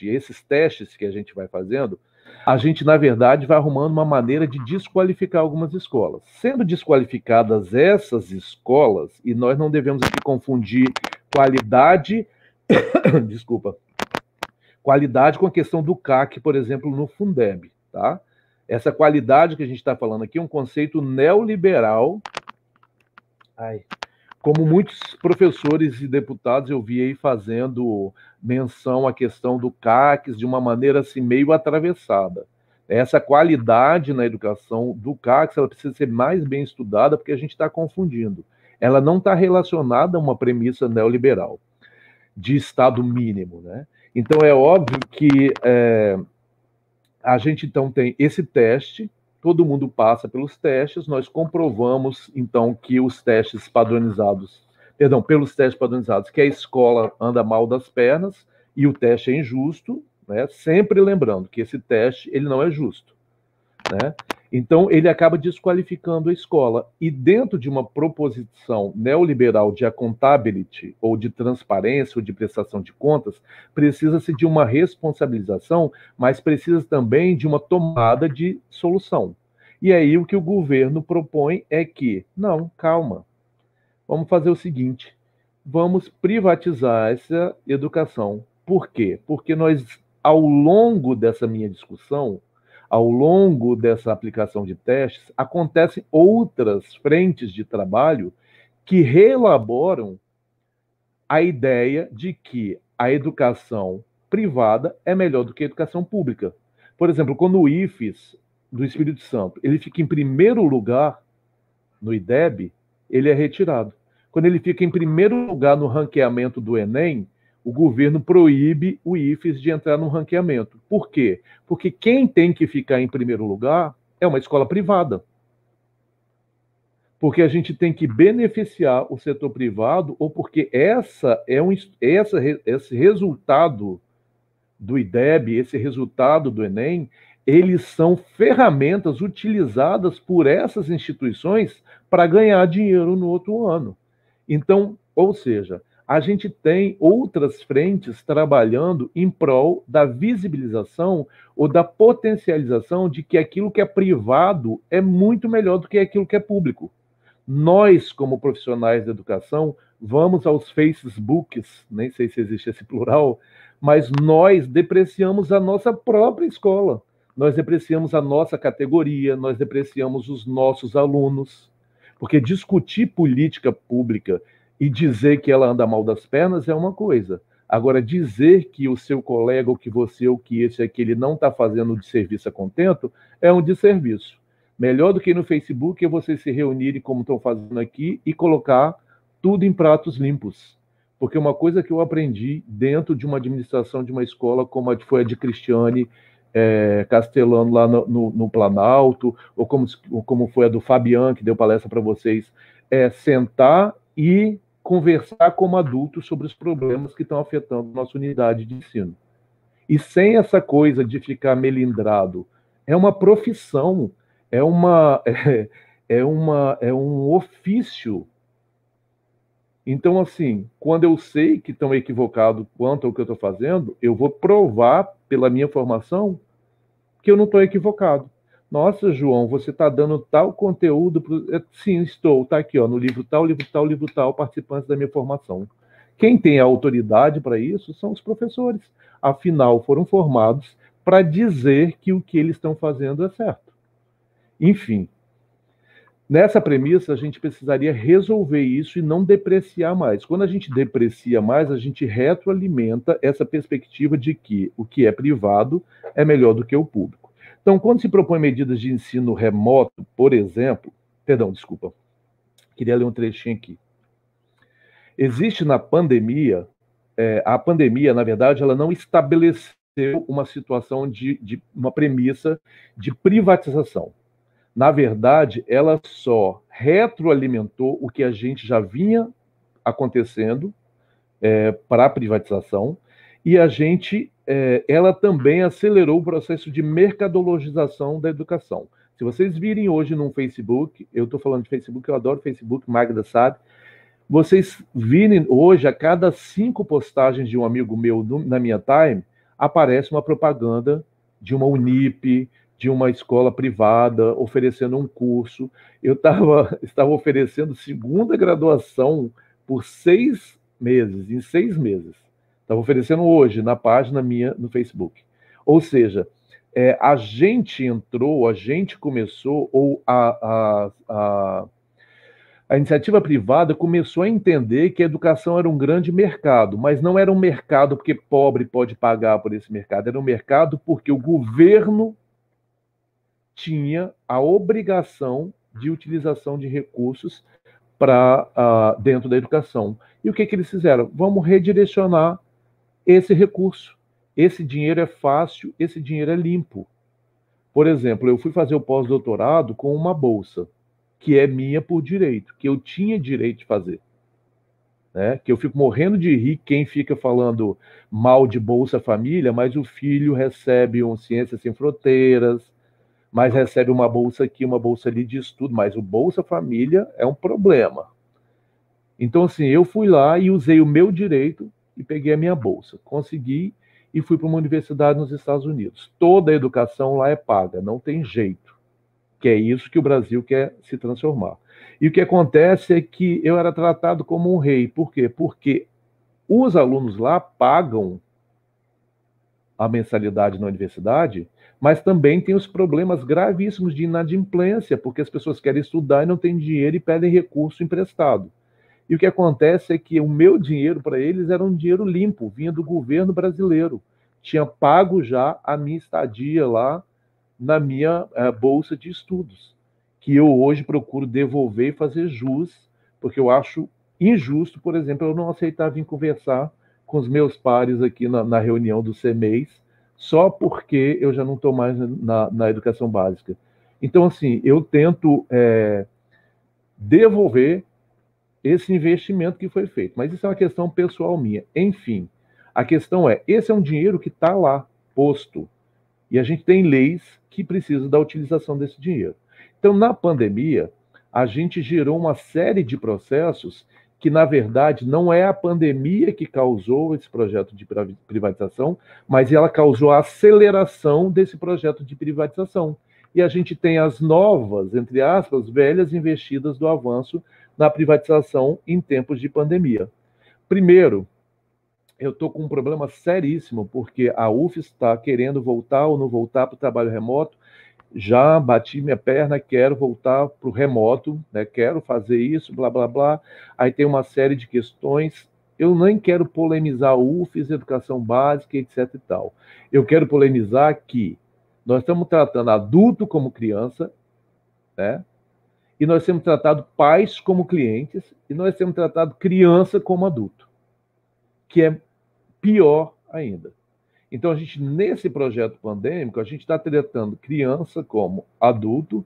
esses testes que a gente vai fazendo, a gente, na verdade, vai arrumando uma maneira de desqualificar algumas escolas. Sendo desqualificadas essas escolas, e nós não devemos aqui confundir qualidade, desculpa, qualidade com a questão do CAC, por exemplo, no Fundeb, tá? Essa qualidade que a gente está falando aqui é um conceito neoliberal. Como muitos professores e deputados eu vi aí fazendo menção à questão do CACs de uma maneira assim meio atravessada. Essa qualidade na educação do CACs, ela precisa ser mais bem estudada porque a gente está confundindo. Ela não está relacionada a uma premissa neoliberal de Estado mínimo, né? Então é óbvio que a gente então tem esse teste, todo mundo passa pelos testes, nós comprovamos então que os testes padronizados perdão, pelos testes padronizados, que a escola anda mal das pernas e o teste é injusto, né? Sempre lembrando que esse teste ele não é justo, né? Então, ele acaba desqualificando a escola. E dentro de uma proposição neoliberal de accountability, ou de transparência, ou de prestação de contas, precisa-se de uma responsabilização, mas precisa também de uma tomada de solução. E aí o que o governo propõe é que, não, calma, vamos fazer o seguinte, vamos privatizar essa educação. Por quê? Porque nós, ao longo dessa minha discussão, ao longo dessa aplicação de testes, acontecem outras frentes de trabalho que reelaboram a ideia de que a educação privada é melhor do que a educação pública. Por exemplo, quando o IFES do Espírito Santo ele fica em primeiro lugar no IDEB, ele é retirado. Quando ele fica em primeiro lugar no ranqueamento do Enem, o governo proíbe o IFES de entrar no ranqueamento. Por quê? Porque quem tem que ficar em primeiro lugar é uma escola privada. Porque a gente tem que beneficiar o setor privado, ou porque esse resultado do IDEB, esse resultado do Enem, eles são ferramentas utilizadas por essas instituições para ganhar dinheiro no outro ano. Então, ou seja, a gente tem outras frentes trabalhando em prol da visibilização ou da potencialização de que aquilo que é privado é muito melhor do que aquilo que é público. Nós, como profissionais da educação, vamos aos Facebooks, nem sei se existe esse plural, mas nós depreciamos a nossa própria escola, nós depreciamos a nossa categoria, nós depreciamos os nossos alunos, porque discutir política pública e dizer que ela anda mal das pernas é uma coisa. Agora, dizer que o seu colega, ou que você, ou que esse aquele não está fazendo de serviço a contento, é um desserviço. Melhor do que no Facebook é vocês se reunirem, como estão fazendo aqui, e colocar tudo em pratos limpos. Porque uma coisa que eu aprendi dentro de uma administração de uma escola, como foi a de Cristiane Castellano lá no Planalto, ou como foi a do Fabian, que deu palestra para vocês, é sentar e conversar como adultos sobre os problemas que estão afetando nossa unidade de ensino. E sem essa coisa de ficar melindrado, é uma profissão, é um ofício. Então, assim, quando eu sei que estão equivocados quanto ao que eu estou fazendo, eu vou provar pela minha formação que eu não estou equivocado. Nossa, João, você está dando tal conteúdo. Sim, estou. Está aqui, ó, no livro tal, participantes da minha formação. Quem tem a autoridade para isso são os professores. Afinal, foram formados para dizer que o que eles estão fazendo é certo. Enfim, nessa premissa, a gente precisaria resolver isso e não depreciar mais. Quando a gente deprecia mais, a gente retroalimenta essa perspectiva de que o que é privado é melhor do que o público. Então, quando se propõe medidas de ensino remoto, por exemplo... Perdão, desculpa. Queria ler um trechinho aqui. Existe na pandemia... a pandemia, na verdade, ela não estabeleceu uma situação de uma premissa de privatização. Na verdade, ela só retroalimentou o que a gente já vinha acontecendo para a privatização, e ela também acelerou o processo de mercadologização da educação. Se vocês virem hoje no Facebook, eu estou falando de Facebook, eu adoro Facebook, Magda sabe, vocês virem hoje, a cada 5 postagens de um amigo meu na minha time, aparece uma propaganda de uma Unip, de uma escola privada, oferecendo um curso. Eu estava oferecendo segunda graduação por 6 meses, em 6 meses. Estava oferecendo hoje, na página minha, no Facebook. Ou seja, a gente entrou, a gente começou, ou a iniciativa privada começou a entender que a educação era um grande mercado, mas não era um mercado porque pobre pode pagar por esse mercado, era um mercado porque o governo tinha a obrigação de utilização de recursos dentro da educação. E o que eles fizeram? Vamos redirecionar esse recurso. Esse dinheiro é fácil, esse dinheiro é limpo. Por exemplo, eu fui fazer o pós-doutorado com uma bolsa, que é minha por direito, que eu tinha direito de fazer. né? Que eu fico morrendo de rir quem fica falando mal de Bolsa Família, mas o filho recebe um Ciências Sem Fronteiras, mas recebe uma bolsa aqui, uma bolsa ali de estudo, mas o Bolsa Família é um problema. Então, assim, eu fui lá e usei o meu direito e peguei a minha bolsa. Consegui e fui para uma universidade nos Estados Unidos. Toda a educação lá é paga, não tem jeito. Que é isso que o Brasil quer se transformar. E o que acontece é que eu era tratado como um rei. Por quê? Porque os alunos lá pagam a mensalidade na universidade, mas também tem os problemas gravíssimos de inadimplência, porque as pessoas querem estudar e não têm dinheiro e pedem recurso emprestado. E o que acontece é que o meu dinheiro para eles era um dinheiro limpo, vinha do governo brasileiro. Tinha pago já a minha estadia lá na minha bolsa de estudos, que eu hoje procuro devolver e fazer jus, porque eu acho injusto, por exemplo, eu não aceitar vir conversar com os meus pares aqui na reunião do CEMEIS, só porque eu já não estou mais na educação básica. Então, assim, eu tento devolver esse investimento que foi feito. Mas isso é uma questão pessoal minha. Enfim, a questão é, esse é um dinheiro que está lá, posto. E a gente tem leis que precisam da utilização desse dinheiro. Então, na pandemia, a gente gerou uma série de processos que, na verdade, não é a pandemia que causou esse projeto de privatização, mas ela causou a aceleração desse projeto de privatização. E a gente tem as novas, entre aspas, velhas investidas do avanço na privatização em tempos de pandemia. Primeiro, eu estou com um problema seríssimo, porque a UFES está querendo voltar ou não voltar para o trabalho remoto. Já bati minha perna, quero voltar para o remoto, né? Quero fazer isso, blá, blá, blá. Aí tem uma série de questões. Eu nem quero polemizar a UFES, educação básica, etc. e tal. Eu quero polemizar que nós estamos tratando adulto como criança, né? E nós temos tratado pais como clientes, e nós temos tratado criança como adulto, que é pior ainda. Então, a gente, nesse projeto pandêmico, a gente está tratando criança como adulto,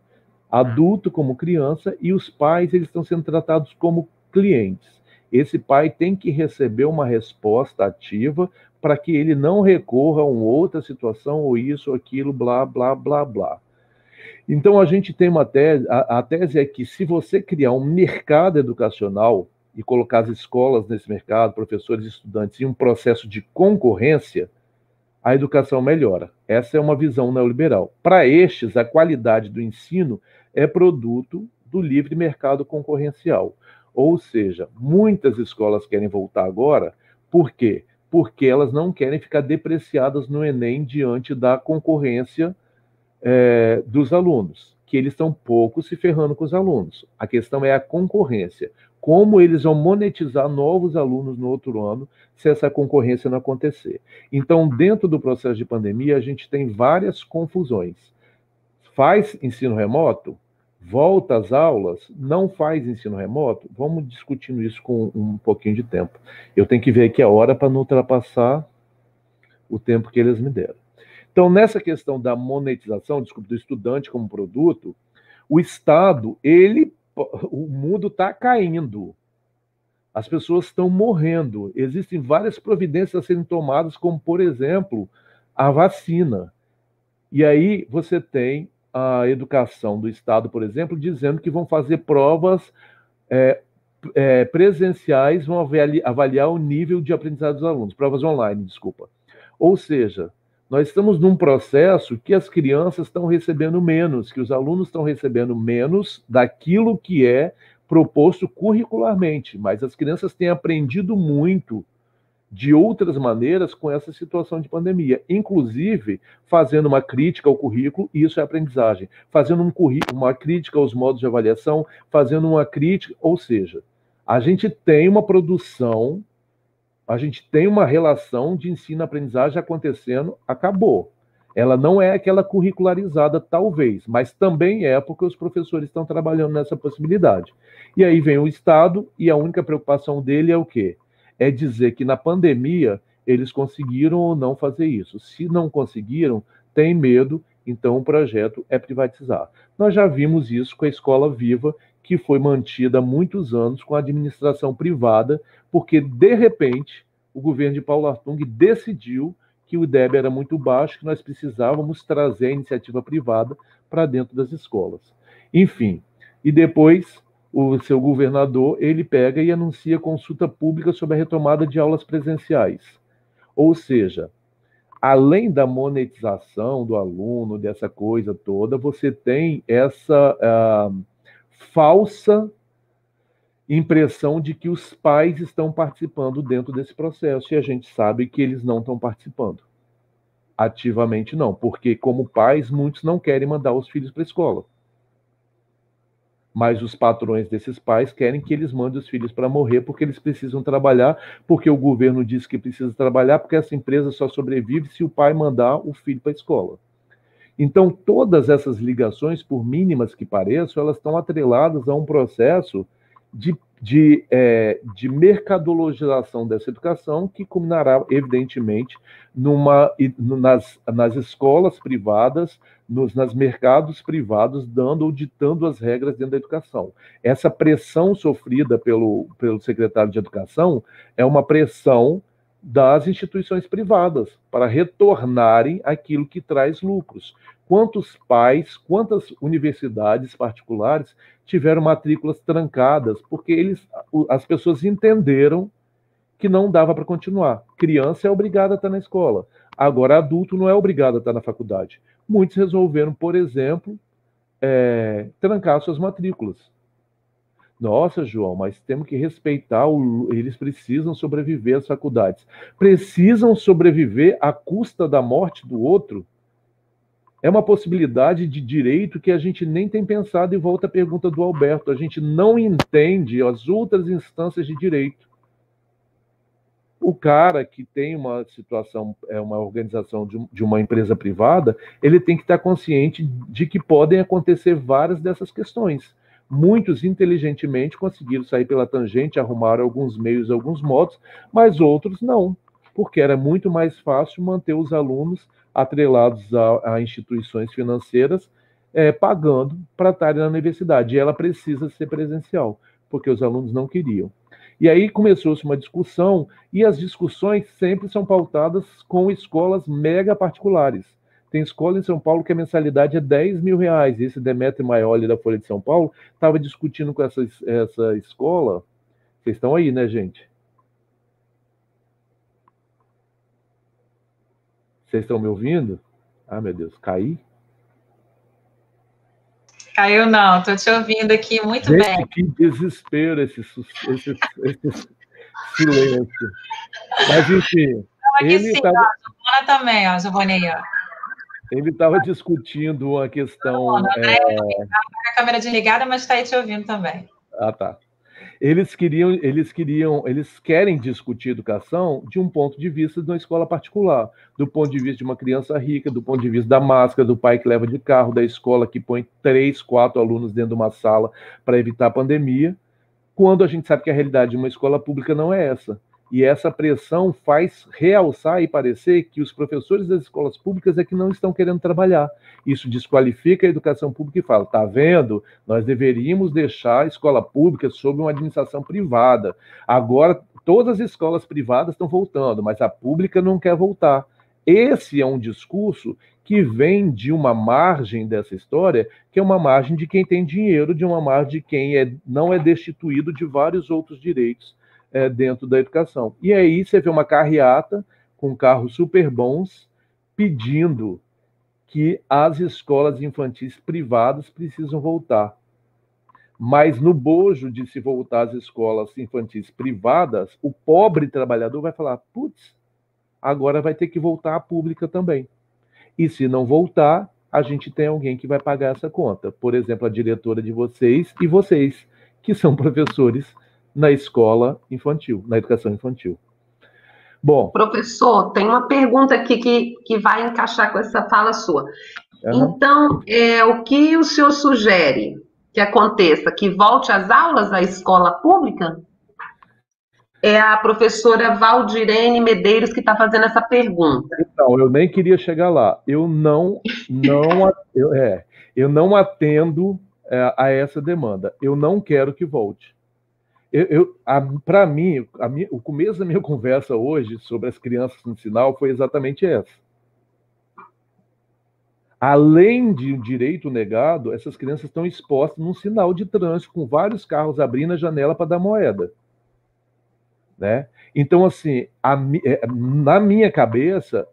adulto como criança, e os pais, eles estão sendo tratados como clientes. Esse pai tem que receber uma resposta ativa para que ele não recorra a uma outra situação, ou isso, ou aquilo, blá, blá, blá, blá. Então, a gente tem uma tese, a tese é que se você criar um mercado educacional e colocar as escolas nesse mercado, professores e estudantes, em um processo de concorrência, a educação melhora. Essa é uma visão neoliberal. Para estes, a qualidade do ensino é produto do livre mercado concorrencial. Ou seja, muitas escolas querem voltar agora, por quê? Porque elas não querem ficar depreciadas no Enem diante da concorrência dos alunos, que eles estão pouco se ferrando com os alunos. A questão é a concorrência. Como eles vão monetizar novos alunos no outro ano se essa concorrência não acontecer? Então, dentro do processo de pandemia, a gente tem várias confusões. Faz ensino remoto? Volta às aulas? Não faz ensino remoto? Vamos discutindo isso com um pouquinho de tempo. Eu tenho que ver aqui a hora para não ultrapassar o tempo que eles me deram. Então, nessa questão da monetização, desculpa, do estudante como produto, o Estado, o mundo está caindo. As pessoas estão morrendo. Existem várias providências a serem tomadas, como, por exemplo, a vacina. E aí você tem a educação do Estado, por exemplo, dizendo que vão fazer provas presenciais, vão avaliar o nível de aprendizado dos alunos, provas online, desculpa. Ou seja, nós estamos num processo que as crianças estão recebendo menos, que os alunos estão recebendo menos daquilo que é proposto curricularmente, mas as crianças têm aprendido muito de outras maneiras com essa situação de pandemia, inclusive fazendo uma crítica ao currículo, e isso é aprendizagem, fazendo uma crítica aos modos de avaliação, fazendo uma crítica, ou seja, a gente tem uma produção, a gente tem uma relação de ensino-aprendizagem acontecendo, acabou. Ela não é aquela curricularizada, talvez, mas também é porque os professores estão trabalhando nessa possibilidade. E aí vem o Estado, e a única preocupação dele é o quê? É dizer que na pandemia eles conseguiram ou não fazer isso. Se não conseguiram, tem medo, então o projeto é privatizar. Nós já vimos isso com a Escola Viva, que foi mantida há muitos anos com a administração privada, porque, de repente, o governo de Paulo Hartung decidiu que o IDEB era muito baixo, que nós precisávamos trazer a iniciativa privada para dentro das escolas. Enfim, e depois o seu governador, ele pega e anuncia consulta pública sobre a retomada de aulas presenciais. Ou seja, além da monetização do aluno, dessa coisa toda, você tem essa falsa impressão de que os pais estão participando dentro desse processo, e a gente sabe que eles não estão participando. Ativamente não, porque como pais, muitos não querem mandar os filhos para a escola. Mas os patrões desses pais querem que eles mandem os filhos para morrer, porque eles precisam trabalhar, porque o governo diz que precisa trabalhar, porque essa empresa só sobrevive se o pai mandar o filho para a escola. Então, todas essas ligações, por mínimas que pareçam, elas estão atreladas a um processo de mercadologização dessa educação, que culminará, evidentemente, nas escolas privadas, nos mercados privados, dando ou ditando as regras dentro da educação. Essa pressão sofrida pelo secretário de Educação é uma pressão das instituições privadas para retornarem aquilo que traz lucros. Quantos pais, quantas universidades particulares tiveram matrículas trancadas porque as pessoas entenderam que não dava para continuar. Criança é obrigada a estar na escola. Agora, adulto não é obrigado a estar na faculdade. Muitos resolveram, por exemplo, trancar suas matrículas. Nossa, João, mas temos que respeitar, eles precisam sobreviver às faculdades. Precisam sobreviver à custa da morte do outro? É uma possibilidade de direito que a gente nem tem pensado, e volta a pergunta do Alberto, a gente não entende as outras instâncias de direito. O cara que tem uma situação, uma organização de uma empresa privada, ele tem que estar consciente de que podem acontecer várias dessas questões. Muitos, inteligentemente, conseguiram sair pela tangente, arrumaram alguns meios, alguns modos, mas outros não, porque era muito mais fácil manter os alunos atrelados a instituições financeiras, pagando para estarem na universidade. E ela precisa ser presencial, porque os alunos não queriam. E aí começou-se uma discussão, e as discussões sempre são pautadas com escolas mega particulares. Tem escola em São Paulo que a mensalidade é R$10 mil. Esse Demetrio Maioli da Folha de São Paulo estava discutindo com essa escola. Vocês estão aí, né, gente? Vocês estão me ouvindo? Ah, meu Deus, caí? Caiu não, estou te ouvindo aqui muito gente, bem. Que desespero esse silêncio. Mas, enfim... Ele tava... também, ó, Giovaninha. Ele estava discutindo uma questão... A câmera desligada, mas está aí te ouvindo também. Ah, tá. Eles querem discutir educação de um ponto de vista de uma escola particular, do ponto de vista de uma criança rica, do ponto de vista da máscara, do pai que leva de carro, da escola que põe 3, 4 alunos dentro de uma sala para evitar a pandemia, quando a gente sabe que a realidade de uma escola pública não é essa. E essa pressão faz realçar e parecer que os professores das escolas públicas é que não estão querendo trabalhar. Isso desqualifica a educação pública e fala, tá vendo? Nós deveríamos deixar a escola pública sob uma administração privada. Agora, todas as escolas privadas estão voltando, mas a pública não quer voltar. Esse é um discurso que vem de uma margem dessa história, que é uma margem de quem tem dinheiro, de uma margem de quem não é destituído de vários outros direitos dentro da educação. E aí você vê uma carreata com carros super bons pedindo que as escolas infantis privadas precisam voltar. Mas no bojo de se voltar às escolas infantis privadas, o pobre trabalhador vai falar, putz, agora vai ter que voltar à pública também. E se não voltar, a gente tem alguém que vai pagar essa conta. Por exemplo, a diretora de vocês e vocês, que são professores na escola infantil, na educação infantil. Bom, professor, tem uma pergunta aqui que vai encaixar com essa fala sua. Então, o que o senhor sugere que aconteça? Que volte às aulas à escola pública? É a professora Valdirene Medeiros que está fazendo essa pergunta. Então, eu nem queria chegar lá. Eu não atendo a essa demanda. Eu não quero que volte. Para mim, o começo da minha conversa hoje sobre as crianças no sinal foi exatamente essa. Além de um direito negado, essas crianças estão expostas num sinal de trânsito, com vários carros abrindo a janela para dar moeda. Né? Então, assim, na minha cabeça,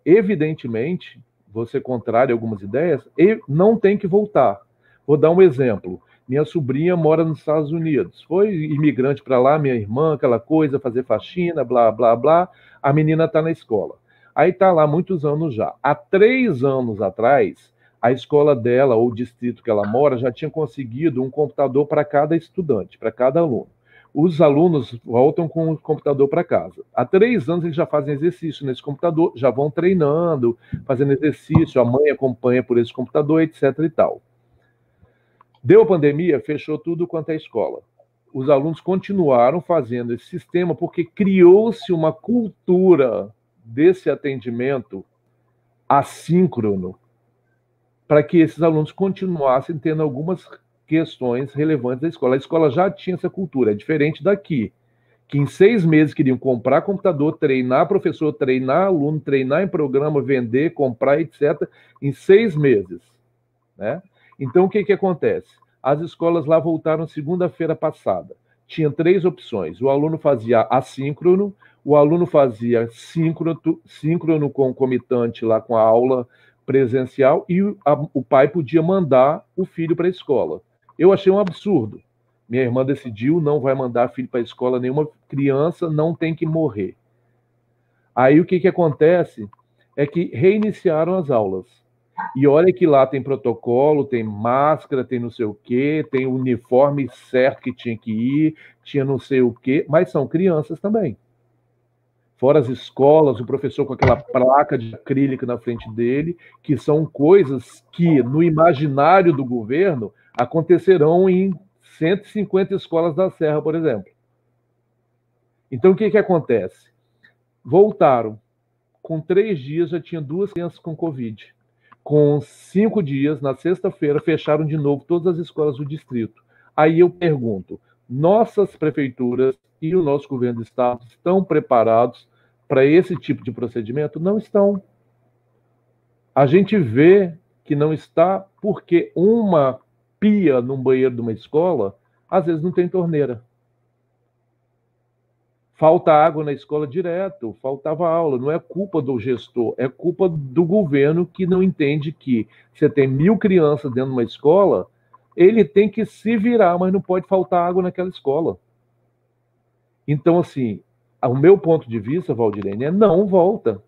evidentemente, você contrário a algumas ideias, não tem que voltar. Vou dar um exemplo. Minha sobrinha mora nos Estados Unidos. Foi imigrante para lá, minha irmã, aquela coisa, fazer faxina, blá, blá, blá. A menina está na escola. Aí está lá muitos anos já. Há 3 anos atrás, a escola dela, ou o distrito que ela mora, já tinha conseguido um computador para cada estudante, para cada aluno. Os alunos voltam com o computador para casa. Há 3 anos eles já fazem exercício nesse computador, já vão treinando, fazendo exercício, a mãe acompanha por esse computador, etc. e tal. Deu a pandemia, fechou tudo quanto é escola. Os alunos continuaram fazendo esse sistema porque criou-se uma cultura desse atendimento assíncrono para que esses alunos continuassem tendo algumas questões relevantes da escola. A escola já tinha essa cultura, é diferente daqui, que em 6 meses queriam comprar computador, treinar professor, treinar aluno, treinar em programa, vender, comprar, etc., em 6 meses. Né? Então, o que acontece? As escolas lá voltaram segunda-feira passada. Tinha 3 opções. O aluno fazia assíncrono, o aluno fazia síncrono concomitante lá com a aula presencial e o pai podia mandar o filho para a escola. Eu achei um absurdo. Minha irmã decidiu, não vai mandar filho para a escola, nenhuma criança não tem que morrer. Aí o que acontece é que reiniciaram as aulas. E olha que lá tem protocolo, tem máscara, tem não sei o quê, tem o uniforme certo que tinha que ir, tinha não sei o quê, mas são crianças também. Fora as escolas, o professor com aquela placa de acrílico na frente dele, que são coisas que, no imaginário do governo, acontecerão em 150 escolas da Serra, por exemplo. Então, o que acontece? Voltaram. Com 3 dias, já tinha 2 crianças com Covid. Com 5 dias, na sexta-feira, fecharam de novo todas as escolas do distrito. Aí eu pergunto, nossas prefeituras e o nosso governo do estado estão preparados para esse tipo de procedimento? Não estão. A gente vê que não está porque uma pia num banheiro de uma escola, às vezes não tem torneira. Falta água na escola direto, faltava aula. Não é culpa do gestor, é culpa do governo que não entende que você tem 1000 crianças dentro de uma escola, ele tem que se virar, mas não pode faltar água naquela escola. Então, assim, o meu ponto de vista, Valdirene, é não volta.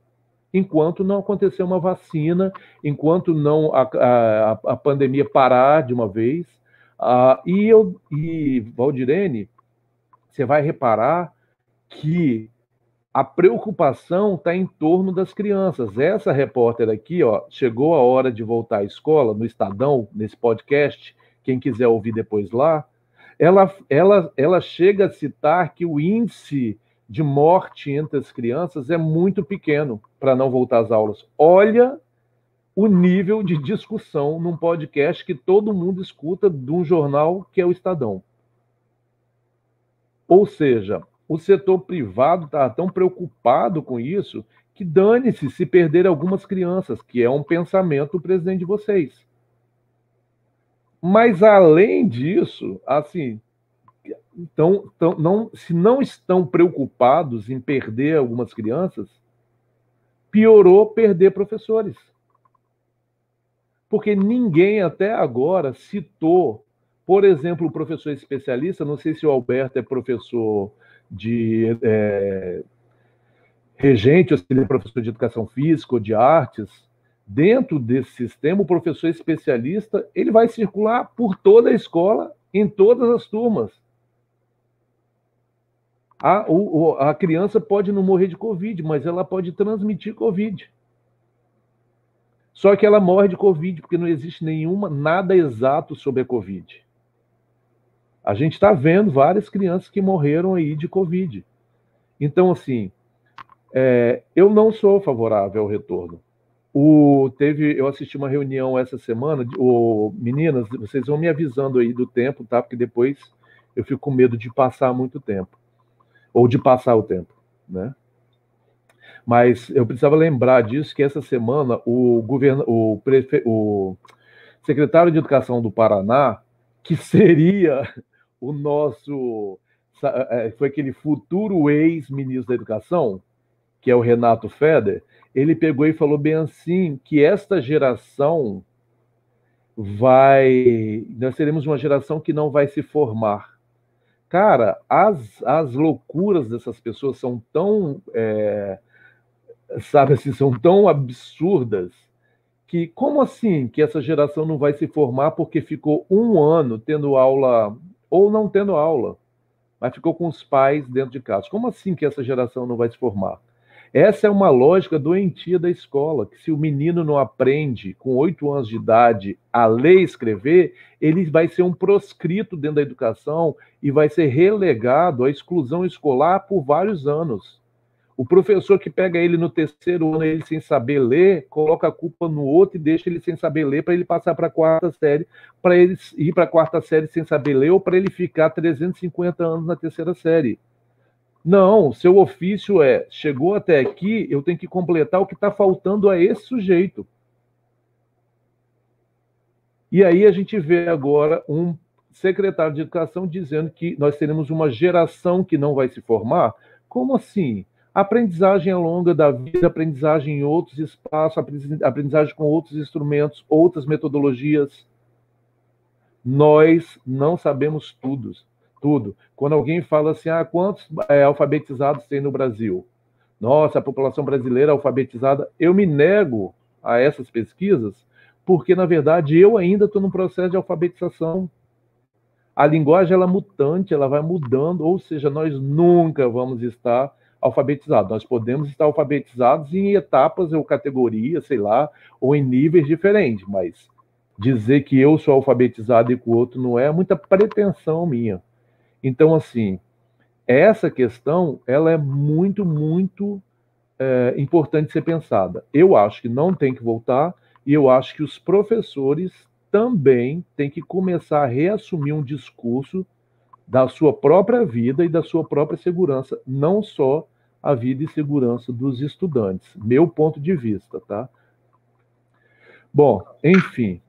Enquanto não acontecer uma vacina, enquanto não a pandemia parar de uma vez. E Valdirene, você vai reparar que a preocupação está em torno das crianças. Essa repórter aqui, ó, chegou a hora de voltar à escola, no Estadão, nesse podcast, quem quiser ouvir depois lá, ela chega a citar que o índice de morte entre as crianças é muito pequeno para não voltar às aulas. Olha o nível de discussão num podcast que todo mundo escuta de um jornal que é o Estadão. Ou seja, o setor privado está tão preocupado com isso que dane-se se perder algumas crianças, que é um pensamento do presidente de vocês. Mas, além disso, assim, se não estão preocupados em perder algumas crianças, piorou perder professores. Porque ninguém até agora citou, por exemplo, o professor especialista, não sei se o Alberto é professor de regente, ou se ele é professor de educação física ou de artes. Dentro desse sistema, o professor especialista ele vai circular por toda a escola, em todas as turmas. A criança pode não morrer de Covid, mas ela pode transmitir Covid. Só que ela morre de Covid, porque não existe nada exato sobre a Covid. A gente está vendo várias crianças que morreram aí de Covid. Então, assim, eu não sou favorável ao retorno. Eu assisti uma reunião essa semana, meninas, vocês vão me avisando aí do tempo, tá? Porque depois eu fico com medo de passar muito tempo, ou de passar o tempo, né? Mas eu precisava lembrar disso, que essa semana o secretário de Educação do Paraná, que seria o nosso, foi aquele futuro ex-ministro da Educação, que é o Renato Feder, ele pegou e falou bem assim, que esta geração nós seremos uma geração que não vai se formar. Cara, as loucuras dessas pessoas são tão, sabe assim, são tão absurdas, que como assim que essa geração não vai se formar porque ficou um ano tendo aula, ou não tendo aula, mas ficou com os pais dentro de casa? Como assim que essa geração não vai se formar? Essa é uma lógica doentia da escola, que se o menino não aprende com 8 anos de idade a ler e escrever, ele vai ser um proscrito dentro da educação e vai ser relegado à exclusão escolar por vários anos. O professor que pega ele no terceiro ano, ele sem saber ler, coloca a culpa no outro e deixa ele sem saber ler para ele passar para a quarta série, para ele ir para a quarta série sem saber ler ou para ele ficar 350 anos na terceira série. Não, seu ofício chegou até aqui, eu tenho que completar o que está faltando a esse sujeito. E aí a gente vê agora um secretário de Educação dizendo que nós teremos uma geração que não vai se formar. Como assim? Aprendizagem ao longo da vida, aprendizagem em outros espaços, aprendizagem com outros instrumentos, outras metodologias. Nós não sabemos tudo. Quando alguém fala assim, quantos alfabetizados tem no Brasil? Nossa, a população brasileira alfabetizada. Eu me nego a essas pesquisas porque, na verdade, eu ainda estou no processo de alfabetização. A linguagem ela é mutante, ela vai mudando, ou seja, nós nunca vamos estar alfabetizados. Nós podemos estar alfabetizados em etapas ou categorias, sei lá, ou em níveis diferentes, mas dizer que eu sou alfabetizado e que o outro não é muita pretensão minha. Então, assim, essa questão, ela é muito, muito importante ser pensada. Eu acho que não tem que voltar, e eu acho que os professores também têm que começar a reassumir um discurso da sua própria vida e da sua própria segurança, não só a vida e segurança dos estudantes. Meu ponto de vista, tá? Bom, enfim.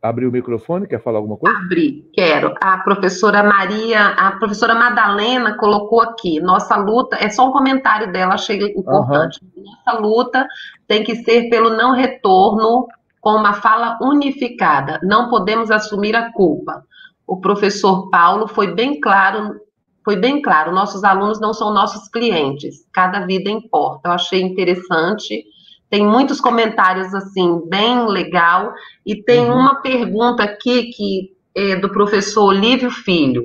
Abrir o microfone, quer falar alguma coisa? Abri, quero. A professora Madalena colocou aqui, nossa luta, é só um comentário dela, achei importante. Nossa luta tem que ser pelo não retorno com uma fala unificada. Não podemos assumir a culpa. O professor Paulo foi bem claro, nossos alunos não são nossos clientes, cada vida importa. Eu achei interessante. Tem muitos comentários, assim, bem legal. E tem uma pergunta aqui que é do professor Olívio Filho.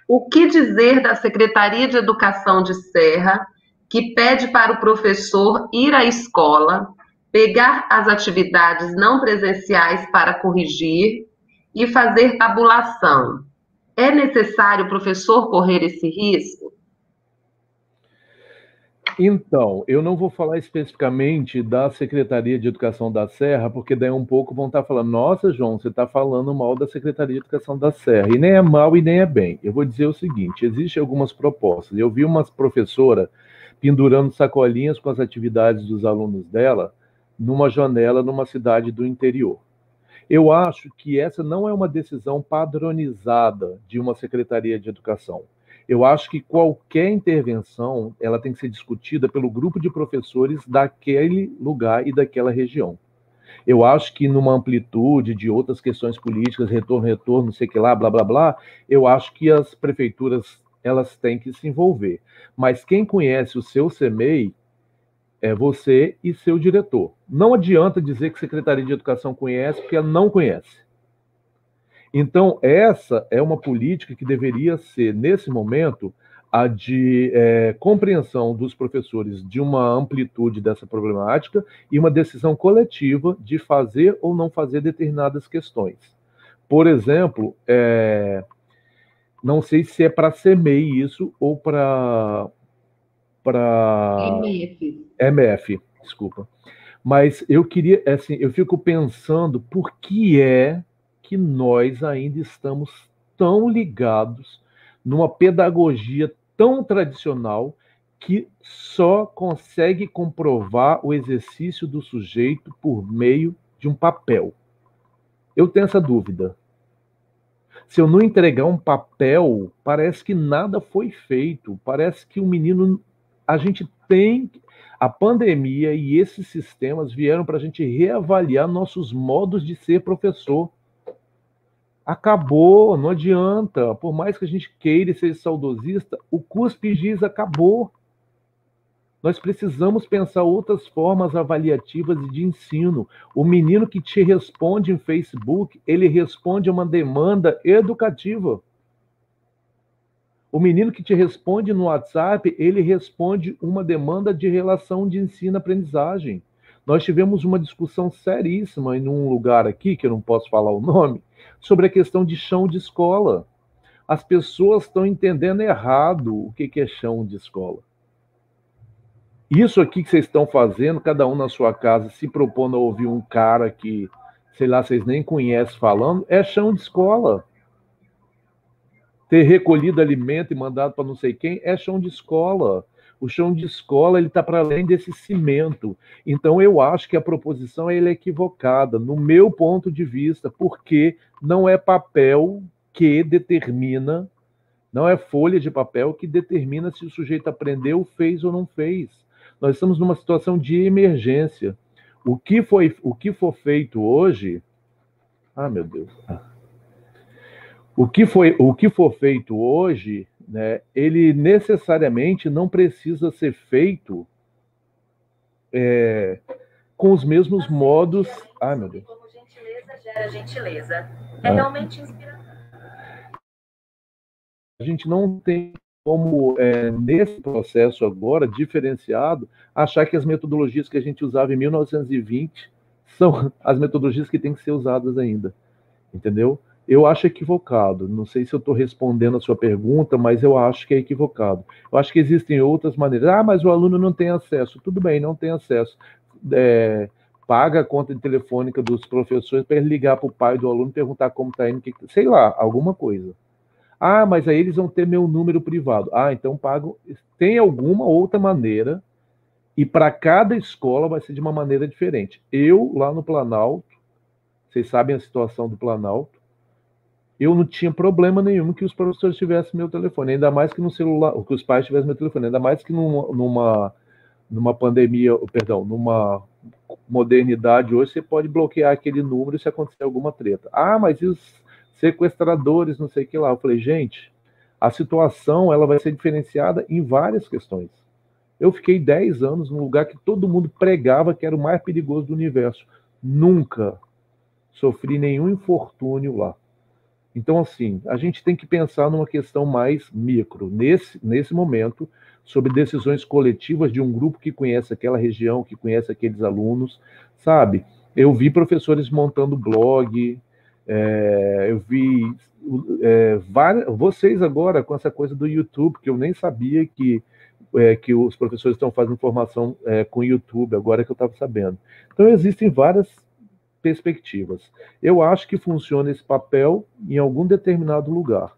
O que dizer da Secretaria de Educação de Serra, que pede para o professor ir à escola, pegar as atividades não presenciais para corrigir e fazer tabulação? É necessário o professor correr esse risco? Então, eu não vou falar especificamente da Secretaria de Educação da Serra, porque daí um pouco vão estar falando, nossa, João, você está falando mal da Secretaria de Educação da Serra. E nem é mal e nem é bem. Eu vou dizer o seguinte, existem algumas propostas. Eu vi uma professora pendurando sacolinhas com as atividades dos alunos dela numa janela numa cidade do interior. Eu acho que essa não é uma decisão padronizada de uma Secretaria de Educação. Eu acho que qualquer intervenção ela tem que ser discutida pelo grupo de professores daquele lugar e daquela região. Eu acho que numa amplitude de outras questões políticas, retorno, não sei o que lá, blá, blá, blá, eu acho que as prefeituras elas têm que se envolver. Mas quem conhece o seu CEMEI é você e seu diretor. Não adianta dizer que a Secretaria de Educação conhece, porque ela não conhece. Então, essa é uma política que deveria ser, nesse momento, a de compreensão dos professores de uma amplitude dessa problemática e uma decisão coletiva de fazer ou não fazer determinadas questões. Por exemplo, não sei se é para CEMEI isso ou para MF, desculpa. Mas eu queria, assim, eu fico pensando por que é que nós ainda estamos tão ligados numa pedagogia tão tradicional que só consegue comprovar o exercício do sujeito por meio de um papel. Eu tenho essa dúvida. Se eu não entregar um papel, parece que nada foi feito. Parece que o menino. A gente tem. A pandemia e esses sistemas vieram para a gente reavaliar nossos modos de ser professor. Acabou, não adianta. Por mais que a gente queira e seja saudosista, o cuspigis acabou. Nós precisamos pensar outras formas avaliativas de ensino. O menino que te responde em Facebook, ele responde a uma demanda educativa. O menino que te responde no WhatsApp, ele responde uma demanda de relação de ensino-aprendizagem. Nós tivemos uma discussão seríssima em um lugar aqui, que eu não posso falar o nome, sobre a questão de chão de escola. As pessoas estão entendendo errado o que é chão de escola. Isso aqui que vocês estão fazendo, cada um na sua casa, se propondo a ouvir um cara que, sei lá, vocês nem conhecem falando, é chão de escola. Ter recolhido alimento e mandado para não sei quem é chão de escola. O chão de escola ele está para além desse cimento. Então eu acho que a proposição é equivocada, no meu ponto de vista, porque não é papel que determina, não é folha de papel que determina se o sujeito aprendeu, fez ou não fez. Nós estamos numa situação de emergência. O que for feito hoje... Ah, meu Deus. O que for feito hoje, né, ele necessariamente não precisa ser feito com os mesmos modos... Ah, meu Deus. Como gentileza gera gentileza. É realmente inspirador. A gente não tem como, nesse processo agora, diferenciado, achar que as metodologias que a gente usava em 1920 são as metodologias que têm que ser usadas ainda. Entendeu? Eu acho equivocado. Não sei se eu estou respondendo a sua pergunta, mas eu acho que é equivocado. Eu acho que existem outras maneiras. Ah, mas o aluno não tem acesso. Tudo bem, não tem acesso. Paga a conta telefônica dos professores para ele ligar para o pai do aluno e perguntar como está indo. Sei lá, alguma coisa. Ah, mas aí eles vão ter meu número privado. Ah, então pago. Tem alguma outra maneira, e para cada escola vai ser de uma maneira diferente. Eu, lá no Planalto, vocês sabem a situação do Planalto, eu não tinha problema nenhum que os professores tivessem meu telefone, ainda mais que no celular, que os pais tivessem meu telefone, ainda mais que numa pandemia, perdão, numa modernidade hoje, você pode bloquear aquele número se acontecer alguma treta. Ah, mas e os sequestradores, não sei o que lá. Eu falei, gente, a situação ela vai ser diferenciada em várias questões. Eu fiquei 10 anos num lugar que todo mundo pregava que era o mais perigoso do universo. Nunca sofri nenhum infortúnio lá. Então, assim, a gente tem que pensar numa questão mais micro, nesse momento, sobre decisões coletivas de um grupo que conhece aquela região, que conhece aqueles alunos, sabe? Eu vi professores montando blog, eu vi vocês agora com essa coisa do YouTube, que eu nem sabia que os professores estão fazendo formação com o YouTube, agora que eu estava sabendo. Então, existem várias perspectivas. Eu acho que funciona esse papel em algum determinado lugar.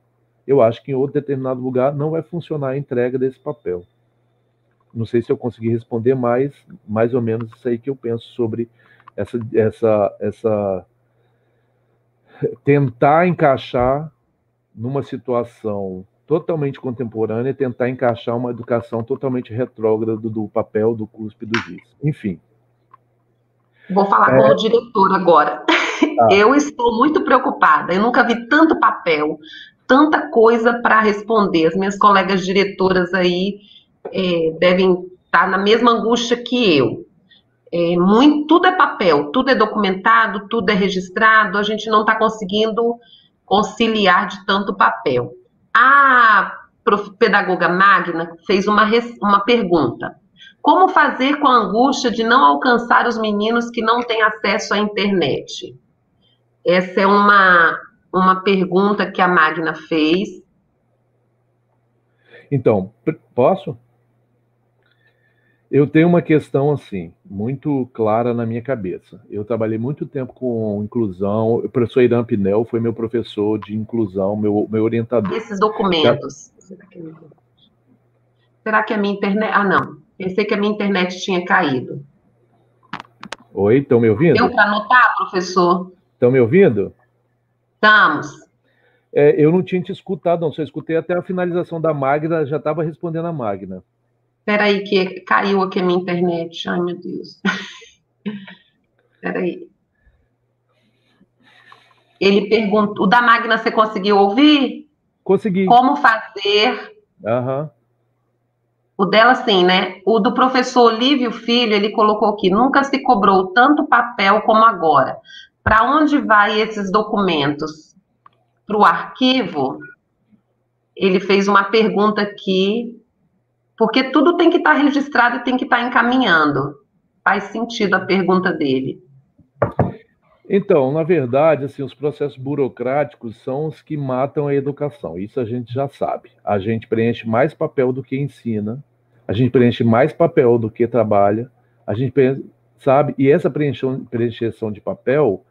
Eu acho que em outro determinado lugar não vai funcionar a entrega desse papel. Não sei se eu consegui responder mais ou menos isso aí que eu penso sobre essa tentar encaixar numa situação totalmente contemporânea, tentar encaixar uma educação totalmente retrógrada do papel, do CUSP e do GIS. Enfim. Vou falar como diretora agora. Eu estou muito preocupada. Eu nunca vi tanto papel, tanta coisa para responder. As minhas colegas diretoras aí devem estar na mesma angústia que eu. Tudo é papel, tudo é documentado, tudo é registrado. A gente não está conseguindo conciliar de tanto papel. A pedagoga Magna fez uma pergunta. Como fazer com a angústia de não alcançar os meninos que não têm acesso à internet? Essa é uma pergunta que a Magna fez. Então, posso? Eu tenho uma questão assim, muito clara na minha cabeça. Eu trabalhei muito tempo com inclusão. O professor Irã Pinel foi meu professor de inclusão, meu orientador. Esses documentos. Será que a minha internet... Ah, não. Pensei que a minha internet tinha caído. Oi, estão me ouvindo? Deu para anotar, professor? Estão me ouvindo? Estamos. Eu não tinha te escutado, não. Só escutei até a finalização da Magna, já estava respondendo a Magna. Espera aí que caiu aqui a minha internet. Ai, meu Deus. Espera aí. Ele perguntou... O da Magna você conseguiu ouvir? Consegui. Como fazer... Aham. O dela, sim, né? O do professor Olívio Filho, ele colocou aqui: nunca se cobrou tanto papel como agora. Para onde vai esses documentos? Para o arquivo? Ele fez uma pergunta aqui, porque tudo tem que estar registrado e tem que estar encaminhando. Faz sentido a pergunta dele. Então, na verdade, assim, os processos burocráticos são os que matam a educação. Isso a gente já sabe. A gente preenche mais papel do que ensina. A gente preenche mais papel do que trabalha. A gente sabe, e essa preencheção de papel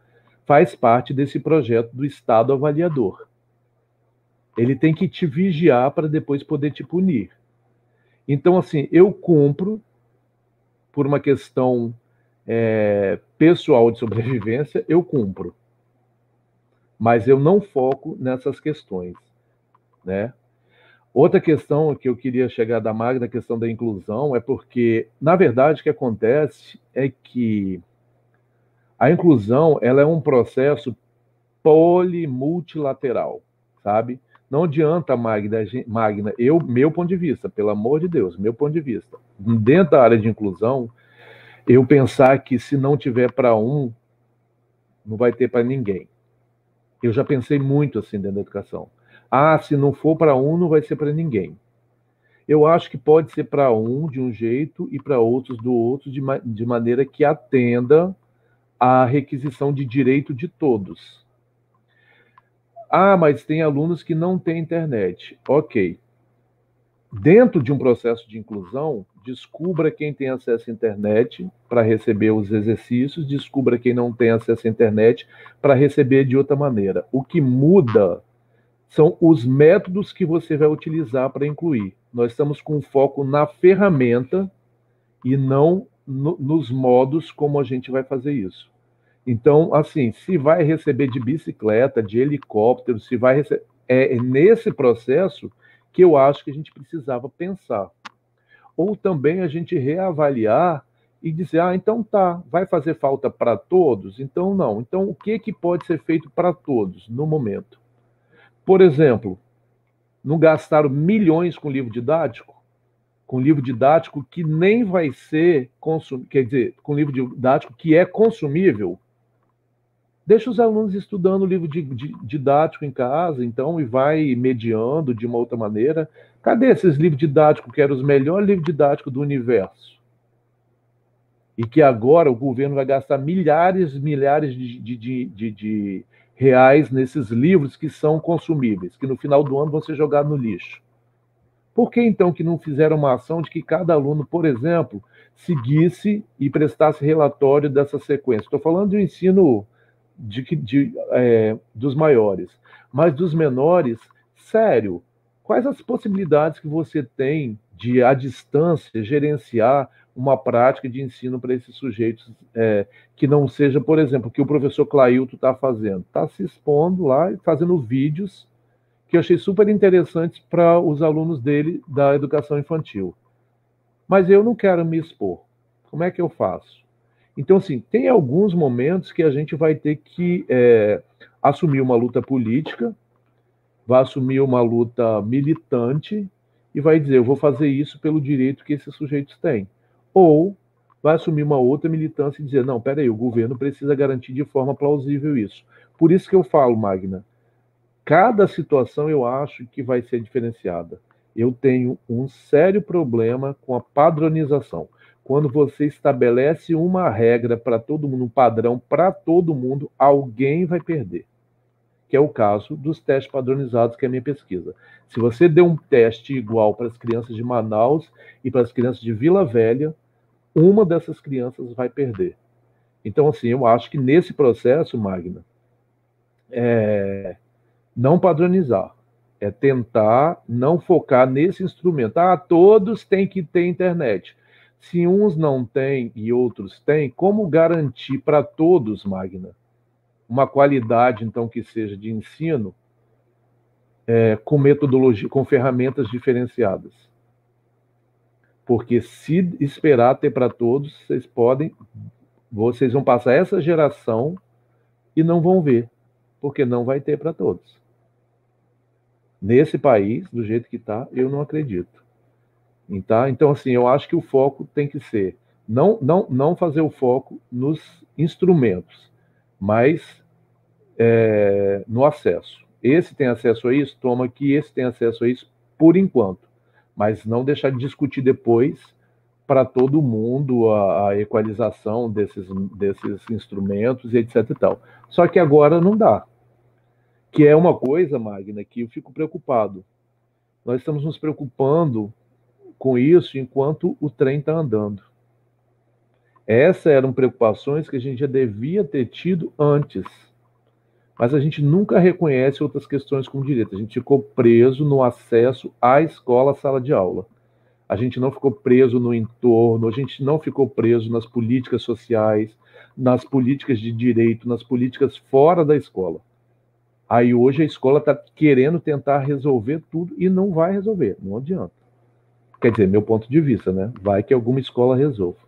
faz parte desse projeto do Estado avaliador. Ele tem que te vigiar para depois poder te punir. Então, assim, eu cumpro por uma questão pessoal de sobrevivência, eu cumpro. Mas eu não foco nessas questões, né? Outra questão que eu queria chegar da Magna, a questão da inclusão, é porque, na verdade, o que acontece é que a inclusão ela é um processo polimultilateral, sabe? Não adianta, Magna, meu ponto de vista, pelo amor de Deus, meu ponto de vista, dentro da área de inclusão, eu pensar que se não tiver para um, não vai ter para ninguém. Eu já pensei muito assim dentro da educação. Ah, se não for para um, não vai ser para ninguém. Eu acho que pode ser para um de um jeito e para outros do outro, de maneira que atenda à requisição de direito de todos. Ah, mas tem alunos que não têm internet. Ok. Dentro de um processo de inclusão, descubra quem tem acesso à internet para receber os exercícios, descubra quem não tem acesso à internet para receber de outra maneira. O que muda são os métodos que você vai utilizar para incluir. Nós estamos com foco na ferramenta e não nos modos como a gente vai fazer isso. Então, assim, se vai receber de bicicleta, de helicóptero, se vai receber... É nesse processo que eu acho que a gente precisava pensar. Ou também a gente reavaliar e dizer, então tá, vai fazer falta para todos? Então não. Então o que pode ser feito para todos no momento? Por exemplo, não gastaram milhões com livro didático? Com livro didático que nem vai ser consumível, quer dizer, com livro didático que é consumível. Deixa os alunos estudando o livro didático em casa, então, e vai mediando de uma outra maneira. Cadê esses livros didáticos que eram os melhores livros didáticos do universo? E que agora o governo vai gastar milhares de reais nesses livros que são consumíveis, que no final do ano vão ser jogados no lixo. Por que, então, que não fizeram uma ação de que cada aluno, por exemplo, seguisse e prestasse relatório dessa sequência? Estou falando do ensino dos maiores, mas dos menores, sério, quais as possibilidades que você tem de, à distância, gerenciar uma prática de ensino para esses sujeitos que não seja, por exemplo, o que o professor Clailton está fazendo? Está se expondo lá e fazendo vídeos que eu achei super interessantes para os alunos dele da educação infantil. Mas eu não quero me expor. Como é que eu faço? Então, assim, tem alguns momentos que a gente vai ter que assumir uma luta política, vai assumir uma luta militante e vai dizer, eu vou fazer isso pelo direito que esses sujeitos têm. Ou vai assumir uma outra militância e dizer, não, peraí, o governo precisa garantir de forma plausível isso. Por isso que eu falo, Magna, cada situação eu acho que vai ser diferenciada. Eu tenho um sério problema com a padronização. Quando você estabelece uma regra para todo mundo, um padrão para todo mundo, alguém vai perder. Que é o caso dos testes padronizados, que é a minha pesquisa. Se você der um teste igual para as crianças de Manaus e para as crianças de Vila Velha, uma dessas crianças vai perder. Então, assim, eu acho que nesse processo, Magna, não padronizar, é tentar não focar nesse instrumento. Todos têm que ter internet. Se uns não têm e outros têm, como garantir para todos, Magna, uma qualidade, então, que seja de ensino, com metodologia, com ferramentas diferenciadas? Porque se esperar ter para todos, vocês vão passar essa geração e não vão ver, porque não vai ter para todos. Nesse país, do jeito que está, eu não acredito. Então, assim, eu acho que o foco tem que ser não fazer o foco nos instrumentos, mas no acesso. Esse tem acesso a isso, toma aqui, esse tem acesso a isso, por enquanto. Mas não deixar de discutir depois para todo mundo a equalização desses instrumentos e etc e tal. Só que agora não dá. Que é uma coisa, Magna, que eu fico preocupado. Nós estamos nos preocupando com isso enquanto o trem está andando. Essas eram preocupações que a gente já devia ter tido antes. Mas a gente nunca reconhece outras questões como direito. A gente ficou preso no acesso à escola, à sala de aula. A gente não ficou preso no entorno, a gente não ficou preso nas políticas sociais, nas políticas de direito, nas políticas fora da escola. Aí hoje a escola está querendo tentar resolver tudo e não vai resolver, não adianta. Quer dizer, meu ponto de vista, né? Vai que alguma escola resolva.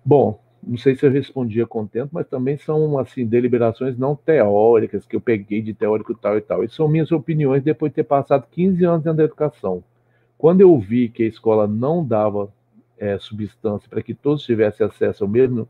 Bom, não sei se eu respondi a contento, mas também são, assim, deliberações não teóricas, que eu peguei de teórico tal e tal. E são minhas opiniões depois de ter passado 15 anos dentro da educação. Quando eu vi que a escola não dava substância para que todos tivessem acesso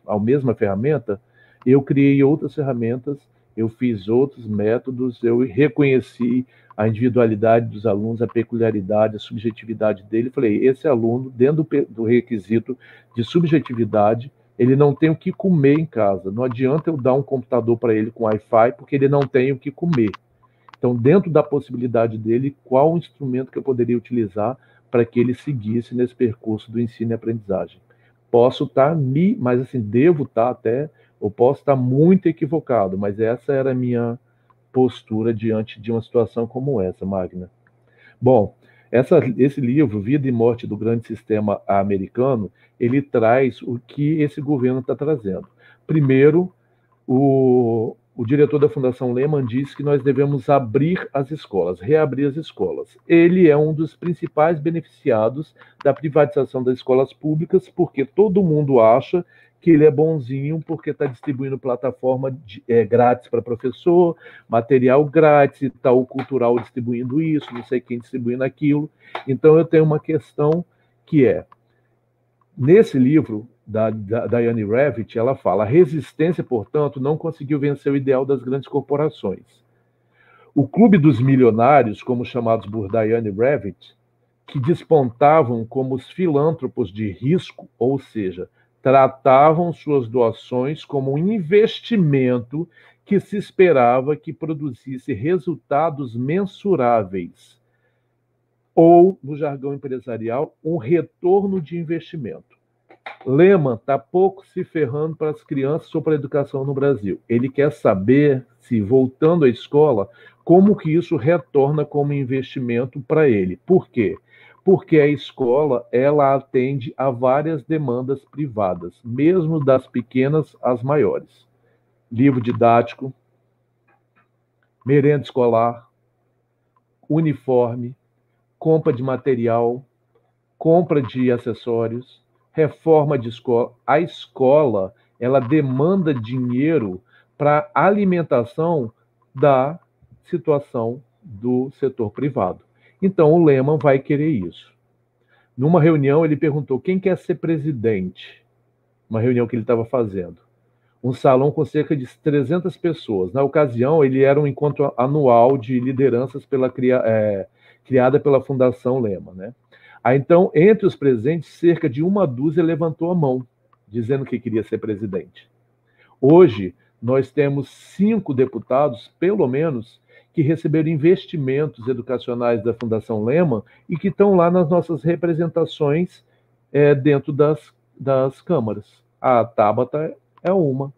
à mesma ferramenta, eu criei outras ferramentas, eu fiz outros métodos, eu reconheci a individualidade dos alunos, a peculiaridade, a subjetividade dele. Falei, esse aluno, dentro do requisito de subjetividade, ele não tem o que comer em casa. Não adianta eu dar um computador para ele com Wi-Fi, porque ele não tem o que comer. Então, dentro da possibilidade dele, qual o instrumento que eu poderia utilizar para que ele seguisse nesse percurso do ensino e aprendizagem? Posso estar mas assim, devo estar até, ou posso estar muito equivocado, mas essa era a minha postura diante de uma situação como essa, Magna. Bom, esse livro, Vida e Morte do Grande Sistema Americano, ele traz o que esse governo está trazendo. Primeiro, o diretor da Fundação Lehman disse que nós devemos abrir as escolas, reabrir as escolas. Ele é um dos principais beneficiados da privatização das escolas públicas, porque todo mundo acha que ele é bonzinho porque está distribuindo plataforma grátis para professor, material grátis, e tal, o cultural distribuindo isso, não sei quem distribuindo aquilo. Então, eu tenho uma questão que nesse livro da Diane Ravitch, ela fala, a resistência, portanto, não conseguiu vencer o ideal das grandes corporações. O clube dos milionários, como chamados por Diane Ravitch, que despontavam como os filântropos de risco, ou seja, tratavam suas doações como um investimento que se esperava que produzisse resultados mensuráveis, ou, no jargão empresarial, um retorno de investimento. Lehman está pouco se ferrando para as crianças ou para a educação no Brasil. Ele quer saber, se voltando à escola, como que isso retorna como investimento para ele. Por quê? Porque a escola, ela atende a várias demandas privadas, mesmo das pequenas às maiores. Livro didático, merenda escolar, uniforme, compra de material, compra de acessórios, reforma de escola. A escola, ela demanda dinheiro para alimentação da situação do setor privado. Então, o Lehman vai querer isso. Numa reunião, ele perguntou quem quer ser presidente. Uma reunião que ele estava fazendo. Um salão com cerca de 300 pessoas. Na ocasião, ele era um encontro anual de lideranças criada pela Fundação Lehman, né? Aí, então, entre os presentes, cerca de uma dúzia levantou a mão, dizendo que queria ser presidente. Hoje, nós temos 5 deputados, pelo menos, que receberam investimentos educacionais da Fundação Lehman e que estão lá nas nossas representações dentro das das câmaras. A Tabata é uma,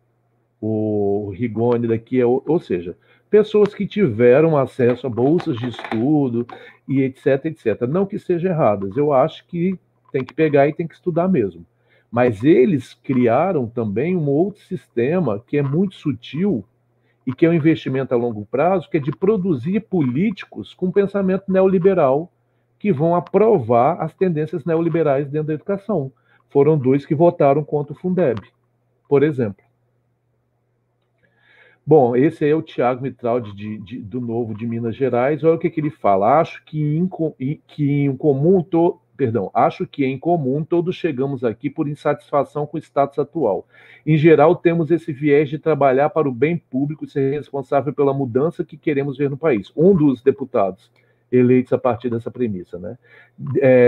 o Rigoni daqui é outra, ou seja, pessoas que tiveram acesso a bolsas de estudo e etc, etc. Não que sejam erradas, eu acho que tem que pegar e tem que estudar mesmo. Mas eles criaram também um outro sistema que é muito sutil e que é um investimento a longo prazo, que é de produzir políticos com pensamento neoliberal que vão aprovar as tendências neoliberais dentro da educação. Foram 2 que votaram contra o Fundeb, por exemplo. Bom, esse aí é o Tiago Mitraldi do Novo de Minas Gerais. Olha o que ele fala. Acho que em comum todos chegamos aqui por insatisfação com o status atual. Em geral, temos esse viés de trabalhar para o bem público e ser responsável pela mudança que queremos ver no país. Um dos deputados eleitos a partir dessa premissa, né?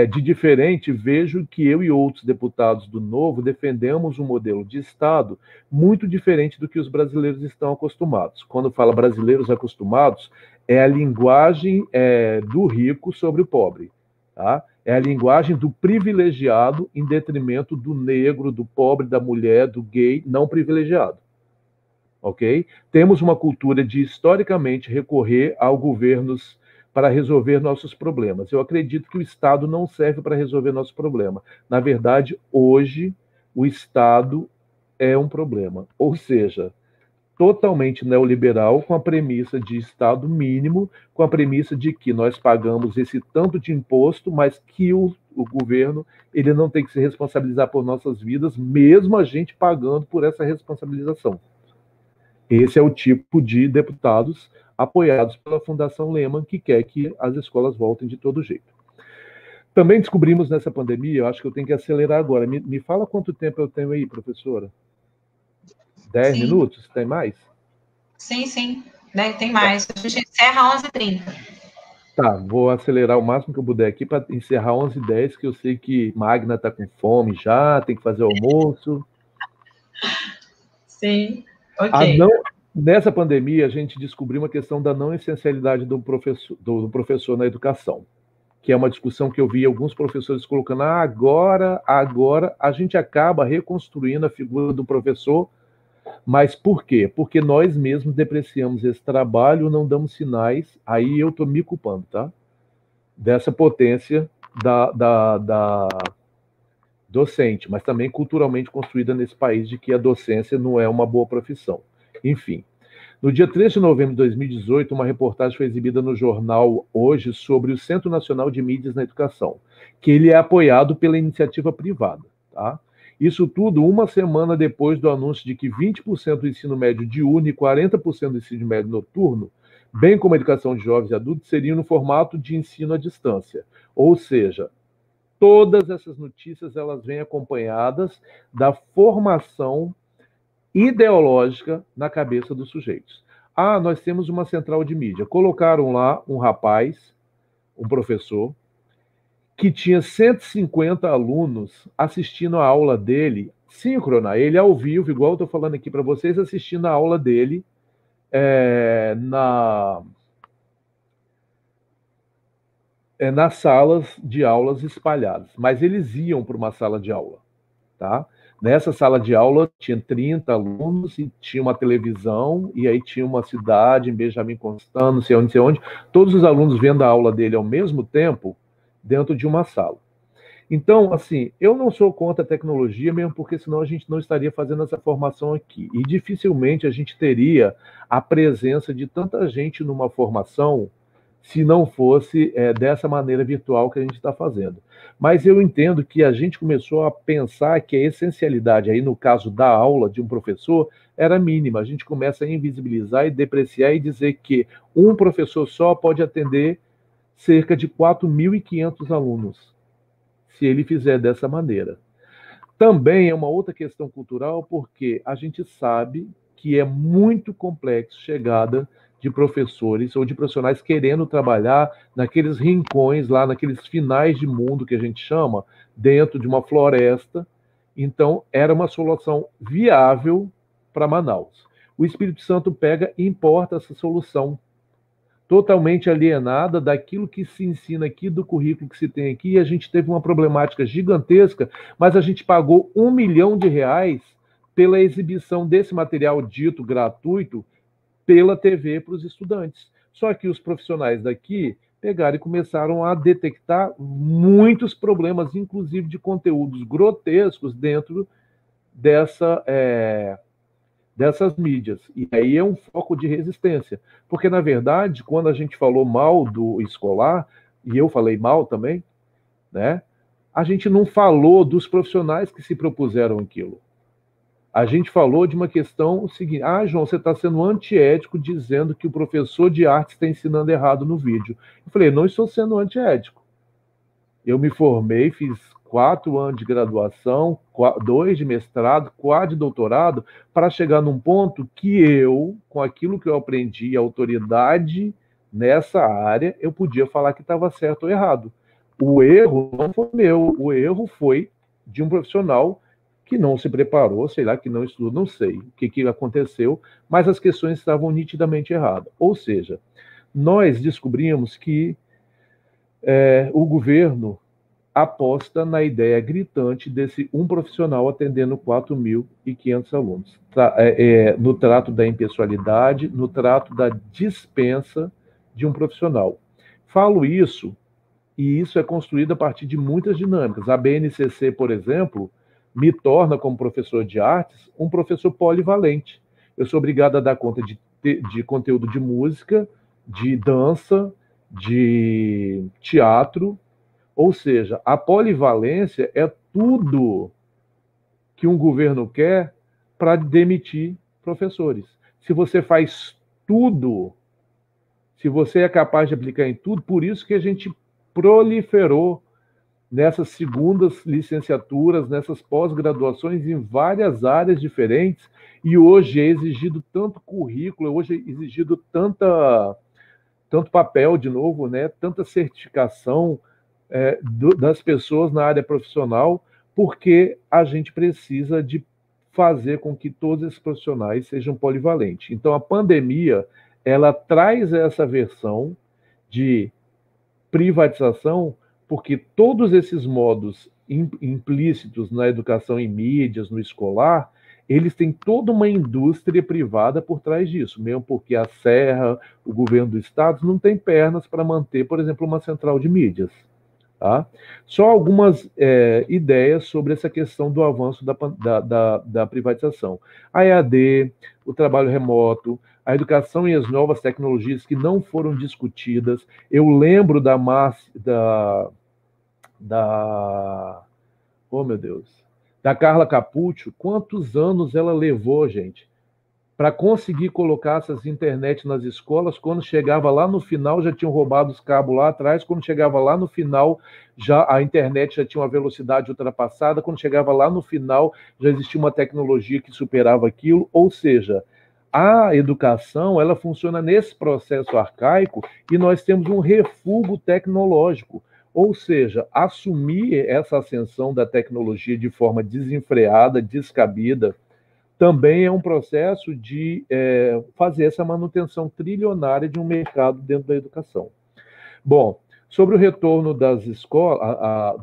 De diferente, vejo que eu e outros deputados do Novo defendemos um modelo de Estado muito diferente do que os brasileiros estão acostumados. Quando fala brasileiros acostumados, é a linguagem do rico sobre o pobre, tá? É a linguagem do privilegiado em detrimento do negro, do pobre, da mulher, do gay não privilegiado. Ok? Temos uma cultura de, historicamente, recorrer a governos para resolver nossos problemas. Eu acredito que o Estado não serve para resolver nosso problema. Na verdade, hoje, o Estado é um problema. Ou seja, totalmente neoliberal, com a premissa de Estado mínimo, com a premissa de que nós pagamos esse tanto de imposto, mas que o governo ele não tem que se responsabilizar por nossas vidas, mesmo a gente pagando por essa responsabilização. Esse é o tipo de deputados apoiados pela Fundação Lehman, que quer que as escolas voltem de todo jeito. Também descobrimos nessa pandemia, eu acho que eu tenho que acelerar agora. Me fala quanto tempo eu tenho aí, professora? 10 minutos? Tem mais? Sim. Tem mais. A gente encerra 11h30. Tá, vou acelerar o máximo que eu puder aqui para encerrar 11h10, que eu sei que Magna está com fome já, tem que fazer almoço. Sim, ok. Nessa pandemia, a gente descobriu uma questão da não essencialidade do professor na educação, que é uma discussão que eu vi alguns professores colocando, agora a gente acaba reconstruindo a figura do professor, mas por quê? Porque nós mesmos depreciamos esse trabalho, não damos sinais, aí eu estou me culpando, tá? Dessa potência da docente, mas também culturalmente construída nesse país de que a docência não é uma boa profissão. Enfim, no dia 3 de novembro de 2018, uma reportagem foi exibida no jornal Hoje sobre o Centro Nacional de Mídias na Educação, que ele é apoiado pela iniciativa privada, tá? Isso tudo uma semana depois do anúncio de que 20% do ensino médio diurno e 40% do ensino médio noturno, bem como a educação de jovens e adultos, seriam no formato de ensino à distância. Ou seja, todas essas notícias elas vêm acompanhadas da formação ideológica na cabeça dos sujeitos. Nós temos uma central de mídia. Colocaram lá um rapaz, um professor, que tinha 150 alunos assistindo a aula dele, síncrona, ele ao vivo, igual eu estou falando aqui para vocês, assistindo a aula dele nas salas de aulas espalhadas. Mas eles iam para uma sala de aula, tá? Nessa sala de aula tinha 30 alunos e tinha uma televisão, e aí tinha uma cidade em Benjamin Constant, não sei onde, todos os alunos vendo a aula dele ao mesmo tempo dentro de uma sala. Então, assim, eu não sou contra a tecnologia, mesmo porque senão a gente não estaria fazendo essa formação aqui. E dificilmente a gente teria a presença de tanta gente numa formação se não fosse dessa maneira virtual que a gente está fazendo. Mas eu entendo que a gente começou a pensar que a essencialidade, aí no caso da aula de um professor, era mínima. A gente começa a invisibilizar e depreciar e dizer que um professor só pode atender cerca de 4.500 alunos, se ele fizer dessa maneira. Também é uma outra questão cultural, porque a gente sabe que é muito complexo chegada de professores ou de profissionais querendo trabalhar naqueles rincões, lá naqueles finais de mundo que a gente chama, dentro de uma floresta. Então, era uma solução viável para Manaus. O Espírito Santo pega e importa essa solução. totalmente alienada daquilo que se ensina aqui, do currículo que se tem aqui, e a gente teve uma problemática gigantesca, mas a gente pagou R$1 milhão pela exibição desse material dito gratuito pela TV para os estudantes. Só que os profissionais daqui pegaram e começaram a detectar muitos problemas, inclusive de conteúdos grotescos dentro dessas mídias. E aí é um foco de resistência. Porque, na verdade, quando a gente falou mal do escolar, e eu falei mal também, né, a gente não falou dos profissionais que se propuseram aquilo. A gente falou de uma questão seguinte: João, você está sendo antiético dizendo que o professor de arte está ensinando errado no vídeo. Eu falei, não estou sendo antiético. Eu me formei, fiz 4 anos de graduação, 2 de mestrado, 4 de doutorado, para chegar num ponto que eu, com aquilo que eu aprendi, autoridade nessa área, eu podia falar que estava certo ou errado. O erro não foi meu, o erro foi de um profissional que não se preparou, sei lá, que não estudou, não sei o que aconteceu, mas as questões estavam nitidamente erradas. Ou seja, nós descobrimos que o governo aposta na ideia gritante desse um profissional atendendo 4.500 alunos, no trato da impessoalidade, no trato da dispensa de um profissional. Falo isso, e isso é construído a partir de muitas dinâmicas. A BNCC, por exemplo, me torna, como professor de artes, um professor polivalente. Eu sou obrigado a dar conta de conteúdo de música, de dança, de teatro. Ou seja, a polivalência é tudo que um governo quer para demitir professores. Se você faz tudo, se você é capaz de aplicar em tudo, por isso que a gente proliferou nessas segundas licenciaturas, nessas pós-graduações em várias áreas diferentes, e hoje é exigido tanto currículo, hoje é exigido tanto papel, de novo, né, tanta certificação das pessoas na área profissional, porque a gente precisa de fazer com que todos esses profissionais sejam polivalentes. Então, a pandemia, ela traz essa versão de privatização, porque todos esses modos implícitos na educação em mídias, no escolar, eles têm toda uma indústria privada por trás disso, mesmo porque a Serra, o governo do estado, não tem pernas para manter, por exemplo, uma central de mídias. Tá? Só algumas ideias sobre essa questão do avanço da privatização. A EAD, o trabalho remoto, a educação e as novas tecnologias que não foram discutidas. Eu lembro oh meu Deus, da Carla Capuccio, quantos anos ela levou, gente, para conseguir colocar essas internet nas escolas. Quando chegava lá no final, já tinham roubado os cabos lá atrás. Quando chegava lá no final, já a internet já tinha uma velocidade ultrapassada. Quando chegava lá no final, já existia uma tecnologia que superava aquilo. Ou seja, a educação, ela funciona nesse processo arcaico e nós temos um refúgio tecnológico. Ou seja, assumir essa ascensão da tecnologia de forma desenfreada, descabida, também é um processo de fazer essa manutenção trilionária de um mercado dentro da educação. Bom, sobre o retorno das escolas,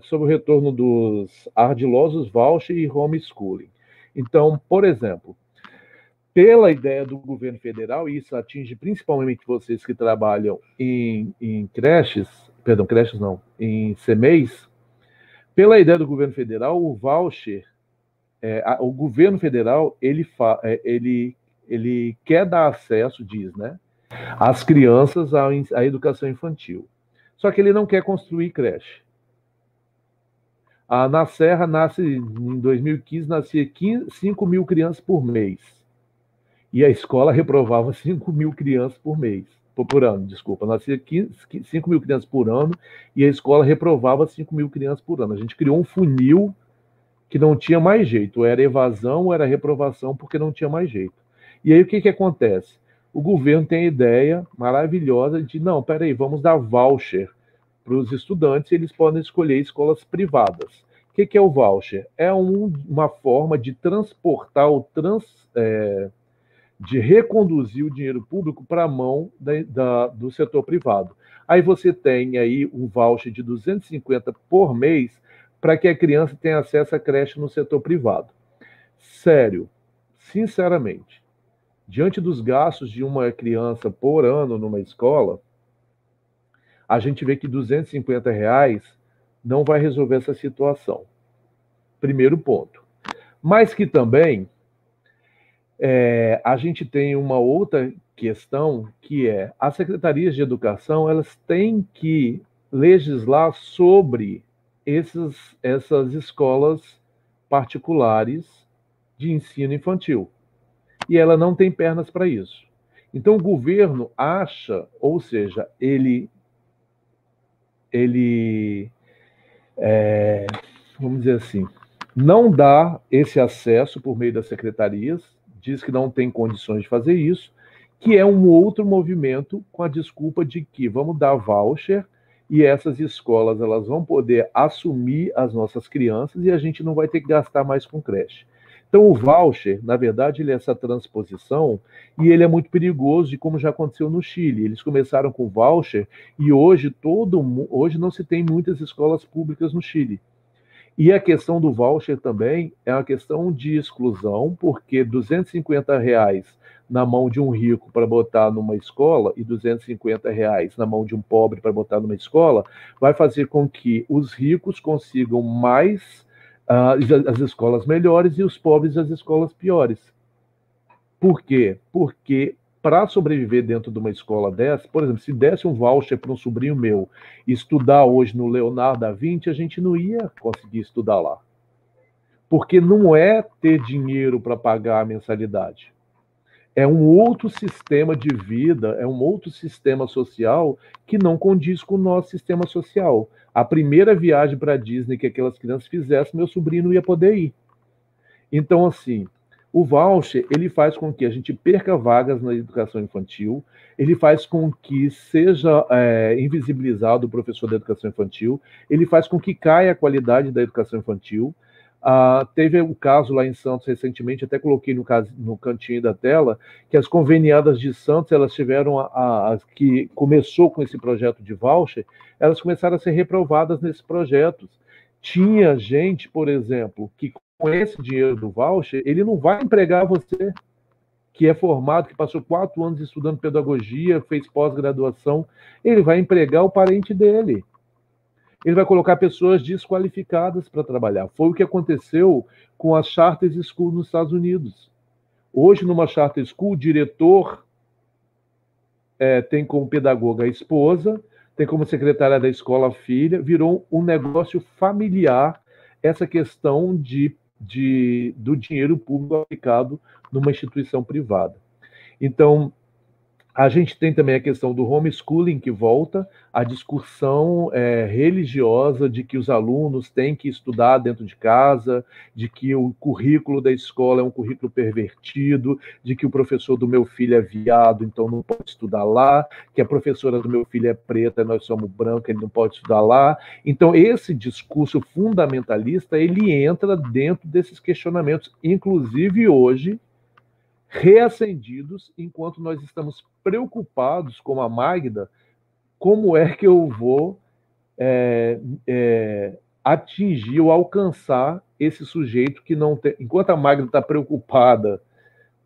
sobre o retorno dos ardilosos voucher e homeschooling. Então, por exemplo, pela ideia do governo federal, e isso atinge principalmente vocês que trabalham em creches, em CMEs, pela ideia do governo federal, o voucher, o governo federal, ele quer dar acesso, diz, né, às crianças à educação infantil. Só que ele não quer construir creche. Na Serra, em 2015, nascia 5.000 crianças por mês. E a escola reprovava 5.000 crianças por ano, desculpa. Nascia 5.000 crianças por ano e a escola reprovava 5.000 crianças por ano. A gente criou um funil que não tinha mais jeito, era evasão ou era reprovação, porque não tinha mais jeito. E aí o que acontece? O governo tem a ideia maravilhosa de, não, peraí, vamos dar voucher para os estudantes e eles podem escolher escolas privadas. O que é o voucher? É uma forma de transportar de reconduzir o dinheiro público para a mão do setor privado. Aí você tem aí um voucher de 250 por mês para que a criança tenha acesso à creche no setor privado. Sério, sinceramente, diante dos gastos de uma criança por ano numa escola, a gente vê que R$250 não vai resolver essa situação. Primeiro ponto. Mas que também a gente tem uma outra questão, que é as secretarias de educação, elas têm que legislar sobre essas escolas particulares de ensino infantil. E ela não tem pernas para isso. Então, o governo acha, ou seja, ele vamos dizer assim, não dá esse acesso por meio das secretarias, diz que não tem condições de fazer isso, que é um outro movimento com a desculpa de que vamos dar voucher e essas escolas elas vão poder assumir as nossas crianças e a gente não vai ter que gastar mais com creche. Então, o voucher, na verdade, ele é essa transposição e ele é muito perigoso, e como já aconteceu no Chile. Eles começaram com voucher e hoje não se tem muitas escolas públicas no Chile. E a questão do voucher também é uma questão de exclusão, porque R$250 na mão de um rico para botar numa escola e R$250 na mão de um pobre para botar numa escola vai fazer com que os ricos consigam mais as escolas melhores e os pobres as escolas piores. Por quê? Porque para sobreviver dentro de uma escola dessa, por exemplo, se desse um voucher para um sobrinho meu estudar hoje no Leonardo da Vinci, a gente não ia conseguir estudar lá. Porque não é ter dinheiro para pagar a mensalidade. É um outro sistema de vida, é um outro sistema social que não condiz com o nosso sistema social. A primeira viagem para a Disney que aquelas crianças fizessem, meu sobrinho não ia poder ir. Então, assim, o voucher, ele faz com que a gente perca vagas na educação infantil, ele faz com que seja invisibilizado o professor da educação infantil, ele faz com que caia a qualidade da educação infantil. Teve um caso lá em Santos recentemente, até coloquei no cantinho da tela, que as conveniadas de Santos, elas tiveram, que começou com esse projeto de voucher, elas começaram a ser reprovadas nesses projetos. Tinha gente, por exemplo, que com esse dinheiro do voucher, ele não vai empregar você, que é formado, que passou 4 anos estudando pedagogia, fez pós-graduação, ele vai empregar o parente dele. Ele vai colocar pessoas desqualificadas para trabalhar. Foi o que aconteceu com as charter schools nos Estados Unidos. Hoje, numa charter school, o diretor tem como pedagoga a esposa, tem como secretária da escola a filha, virou um negócio familiar essa questão do dinheiro público aplicado numa instituição privada. Então, a gente tem também a questão do homeschooling, que volta, a discussão religiosa de que os alunos têm que estudar dentro de casa, de que o currículo da escola é um currículo pervertido, de que o professor do meu filho é viado, então não pode estudar lá, que a professora do meu filho é preta, nós somos brancos, ele não pode estudar lá. Então, esse discurso fundamentalista, ele entra dentro desses questionamentos, inclusive hoje, reacendidos, enquanto nós estamos preocupados, como a Magda, como é que eu vou atingir ou alcançar esse sujeito que não tem... Enquanto a Magda está preocupada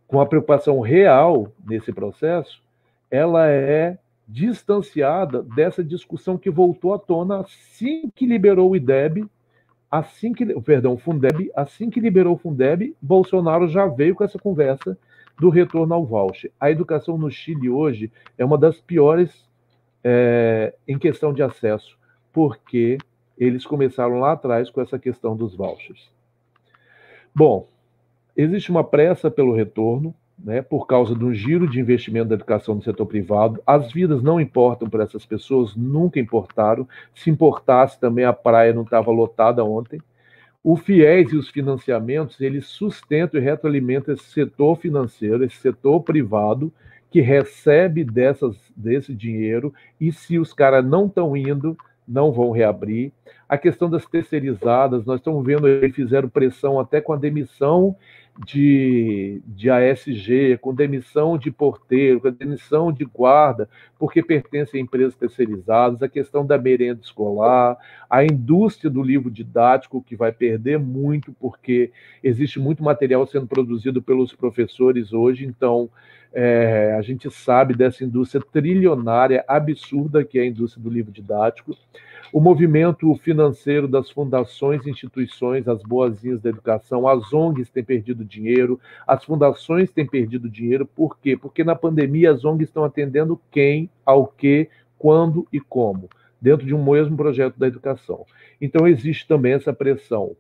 com a preocupação real nesse processo, ela é distanciada dessa discussão que voltou à tona assim que liberou o IDEB, o Fundeb, assim que liberou o Fundeb, Bolsonaro já veio com essa conversa do retorno ao voucher. A educação no Chile hoje é uma das piores em questão de acesso, porque eles começaram lá atrás com essa questão dos vouchers. Bom, existe uma pressa pelo retorno, né, por causa do giro de investimento da educação no setor privado. As vidas não importam para essas pessoas, nunca importaram. Se importasse, também a praia não estava lotada ontem. O FIES e os financiamentos, eles sustentam e retroalimentam esse setor financeiro, esse setor privado, que recebe desse dinheiro, e se os caras não estão indo, não vão reabrir. A questão das terceirizadas, nós estamos vendo, eles fizeram pressão até com a demissão de ASG, com demissão de porteiro, com demissão de guarda, porque pertencem a empresas terceirizadas, a questão da merenda escolar, a indústria do livro didático, que vai perder muito, porque existe muito material sendo produzido pelos professores hoje, então a gente sabe dessa indústria trilionária, absurda, que é a indústria do livro didático. O movimento financeiro das fundações e instituições, as boazinhas da educação, as ONGs têm perdido dinheiro, as fundações têm perdido dinheiro. Por quê? Porque na pandemia as ONGs estão atendendo quem, ao que, quando e como, dentro de um mesmo projeto da educação. Então existe também essa pressão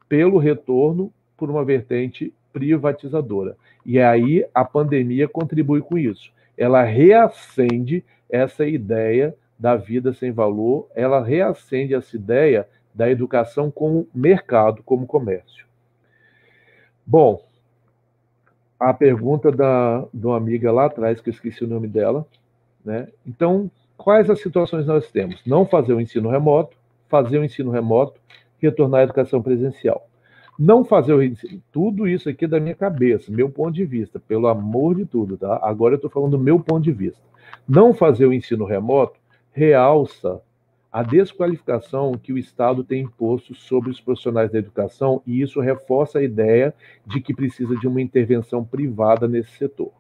pelo retorno por uma vertente privatizadora. E aí a pandemia contribui com isso. Ela reacende essa ideia da vida sem valor, ela reacende essa ideia da educação como mercado, como comércio. Bom, a pergunta de uma amiga lá atrás, que eu esqueci o nome dela, né? Então, quais as situações nós temos? Não fazer o ensino remoto, fazer o ensino remoto, retornar à educação presencial. Não fazer o ensino, tudo isso aqui é da minha cabeça, meu ponto de vista, pelo amor de tudo, tá? Agora eu estou falando do meu ponto de vista. Não fazer o ensino remoto realça a desqualificação que o Estado tem imposto sobre os profissionais da educação, e isso reforça a ideia de que precisa de uma intervenção privada nesse setor.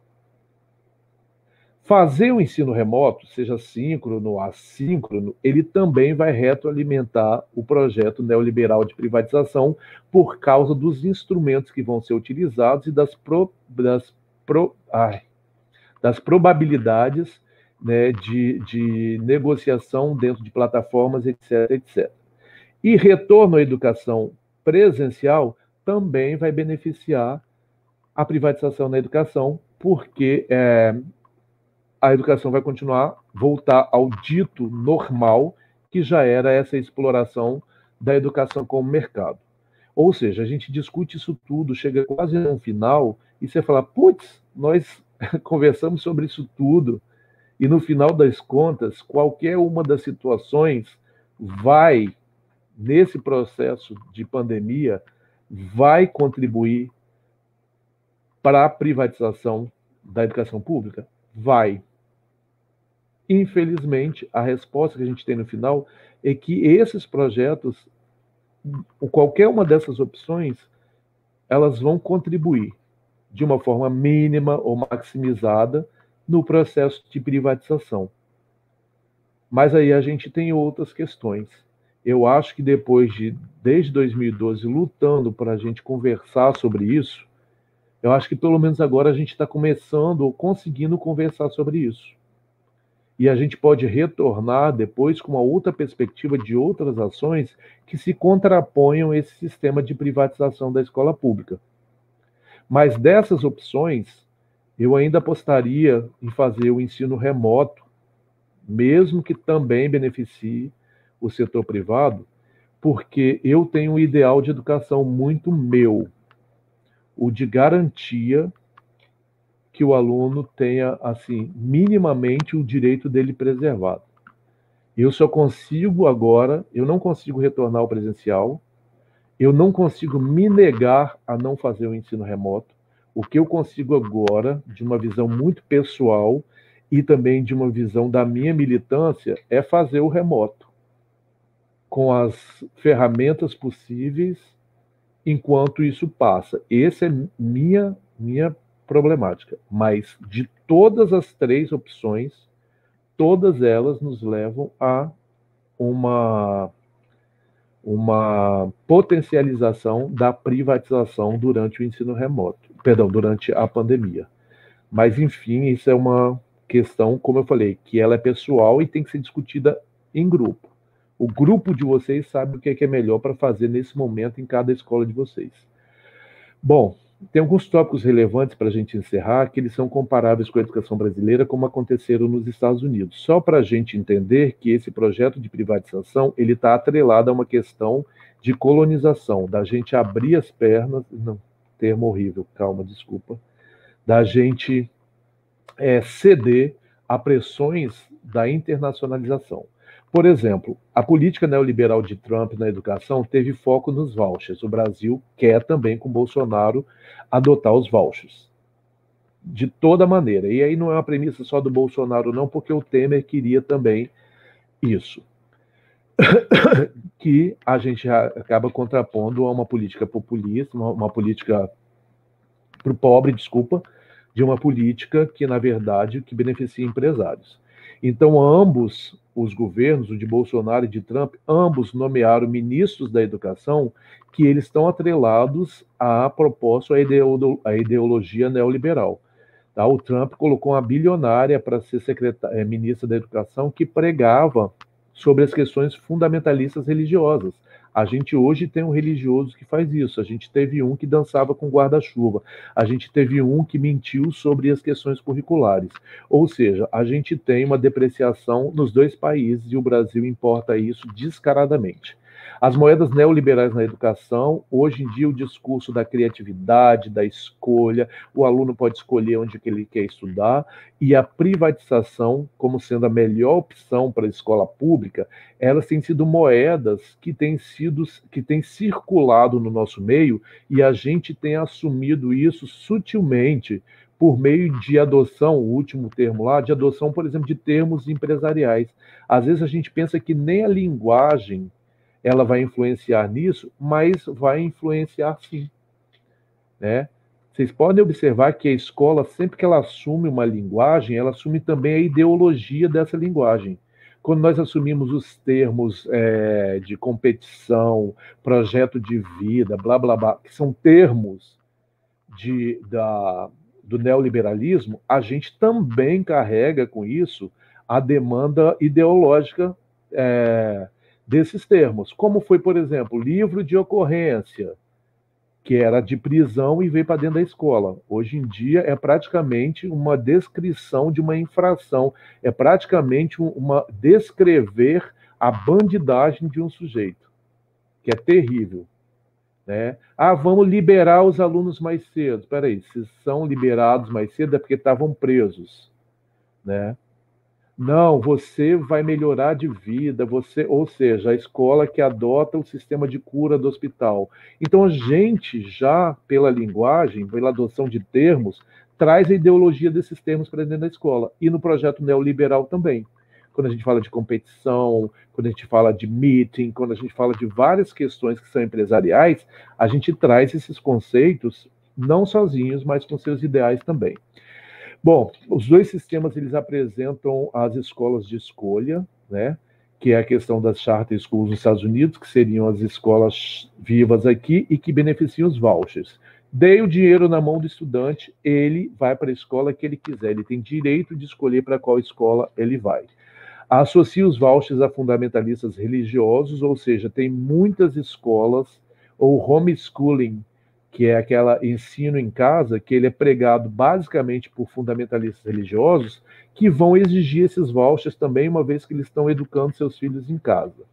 Fazer o ensino remoto, seja síncrono, assíncrono, ele também vai retroalimentar o projeto neoliberal de privatização por causa dos instrumentos que vão ser utilizados e das probabilidades, né, de negociação dentro de plataformas, etc, etc. E retorno à educação presencial também vai beneficiar a privatização na educação, porque a educação vai continuar, voltar ao dito normal, que já era essa exploração da educação como mercado. Ou seja, a gente discute isso tudo, chega quase no final, e você fala, putz, nós conversamos sobre isso tudo, e no final das contas, qualquer uma das situações vai, nesse processo de pandemia, vai contribuir para a privatização da educação pública? Vai. Infelizmente, a resposta que a gente tem no final é que esses projetos, qualquer uma dessas opções, elas vão contribuir de uma forma mínima ou maximizada no processo de privatização. Mas aí a gente tem outras questões. Eu acho que desde 2012, lutando para a gente conversar sobre isso, eu acho que pelo menos agora a gente está começando ou conseguindo conversar sobre isso. E a gente pode retornar depois com uma outra perspectiva de outras ações que se contraponham a esse sistema de privatização da escola pública. Mas dessas opções, eu ainda apostaria em fazer o ensino remoto, mesmo que também beneficie o setor privado, porque eu tenho um ideal de educação muito meu, o de garantia que o aluno tenha, assim, minimamente o direito dele preservado. Eu só consigo agora, eu não consigo retornar ao presencial, eu não consigo me negar a não fazer o ensino remoto. O que eu consigo agora, de uma visão muito pessoal e também de uma visão da minha militância, é fazer o remoto, com as ferramentas possíveis, enquanto isso passa. Essa é minha problemática. Mas de todas as três opções, todas elas nos levam a uma potencialização da privatização durante o ensino remoto, durante a pandemia. Mas, enfim, isso é uma questão, como eu falei, que ela é pessoal e tem que ser discutida em grupo. O grupo de vocês sabe o que é melhor para fazer nesse momento em cada escola de vocês. Bom, tem alguns tópicos relevantes para a gente encerrar, que eles são comparáveis com a educação brasileira, como aconteceram nos Estados Unidos. Só para a gente entender que esse projeto de privatização ele está atrelado a uma questão de colonização, da gente abrir as pernas, não, termo horrível, calma, desculpa, da gente ceder a pressões da internacionalização. Por exemplo, a política neoliberal de Trump na educação teve foco nos vouchers. O Brasil quer também, com Bolsonaro, adotar os vouchers. De toda maneira. E aí não é uma premissa só do Bolsonaro, não, porque o Temer queria também isso. Que a gente acaba contrapondo a uma política populista, uma política para o pobre, desculpa, de uma política que, na verdade, que beneficia empresários. Então, ambos os governos, o de Bolsonaro e de Trump, ambos nomearam ministros da educação que eles estão atrelados à proposta, à ideologia neoliberal. Tá? O Trump colocou uma bilionária para ser ministra da educação que pregava sobre as questões fundamentalistas religiosas. A gente hoje tem um religioso que faz isso. A gente teve um que dançava com guarda-chuva. A gente teve um que mentiu sobre as questões curriculares. Ou seja, a gente tem uma depreciação nos dois países e o Brasil importa isso descaradamente. As moedas neoliberais na educação, hoje em dia o discurso da criatividade, da escolha, o aluno pode escolher onde que ele quer estudar, e a privatização como sendo a melhor opção para a escola pública, elas têm sido moedas que têm circulado no nosso meio e a gente tem assumido isso sutilmente por meio de adoção, o último termo lá, de adoção, por exemplo, de termos empresariais. Às vezes a gente pensa que nem a linguagem ela vai influenciar nisso, mas vai influenciar sim, né? Vocês podem observar que a escola, sempre que ela assume uma linguagem, ela assume também a ideologia dessa linguagem. Quando nós assumimos os termos de competição, projeto de vida, blá, blá, blá, que são termos do neoliberalismo, a gente também carrega com isso a demanda ideológica desses termos, como foi, por exemplo, livro de ocorrência, que era de prisão e veio para dentro da escola. Hoje em dia é praticamente uma descrição de uma infração, é praticamente uma descrever a bandidagem de um sujeito, que é terrível, né? Ah, vamos liberar os alunos mais cedo. Espera aí, se são liberados mais cedo é porque estavam presos, né? Não, você vai melhorar de vida, ou seja, a escola que adota o sistema de cura do hospital. Então, a gente já, pela linguagem, pela adoção de termos, traz a ideologia desses termos para dentro da escola. E no projeto neoliberal também. Quando a gente fala de competição, quando a gente fala de meeting, quando a gente fala de várias questões que são empresariais, a gente traz esses conceitos, não sozinhos, mas com seus ideais também. Bom, os dois sistemas eles apresentam as escolas de escolha, né? Que é a questão das charter schools nos Estados Unidos, que seriam as escolas vivas aqui e que beneficiam os vouchers. Dei o dinheiro na mão do estudante, ele vai para a escola que ele quiser, ele tem direito de escolher para qual escola ele vai. Associa os vouchers a fundamentalistas religiosos, ou seja, tem muitas escolas, ou homeschooling, que é aquele ensino em casa, que ele é pregado basicamente por fundamentalistas religiosos, que vão exigir esses vouchers também, uma vez que eles estão educando seus filhos em casa.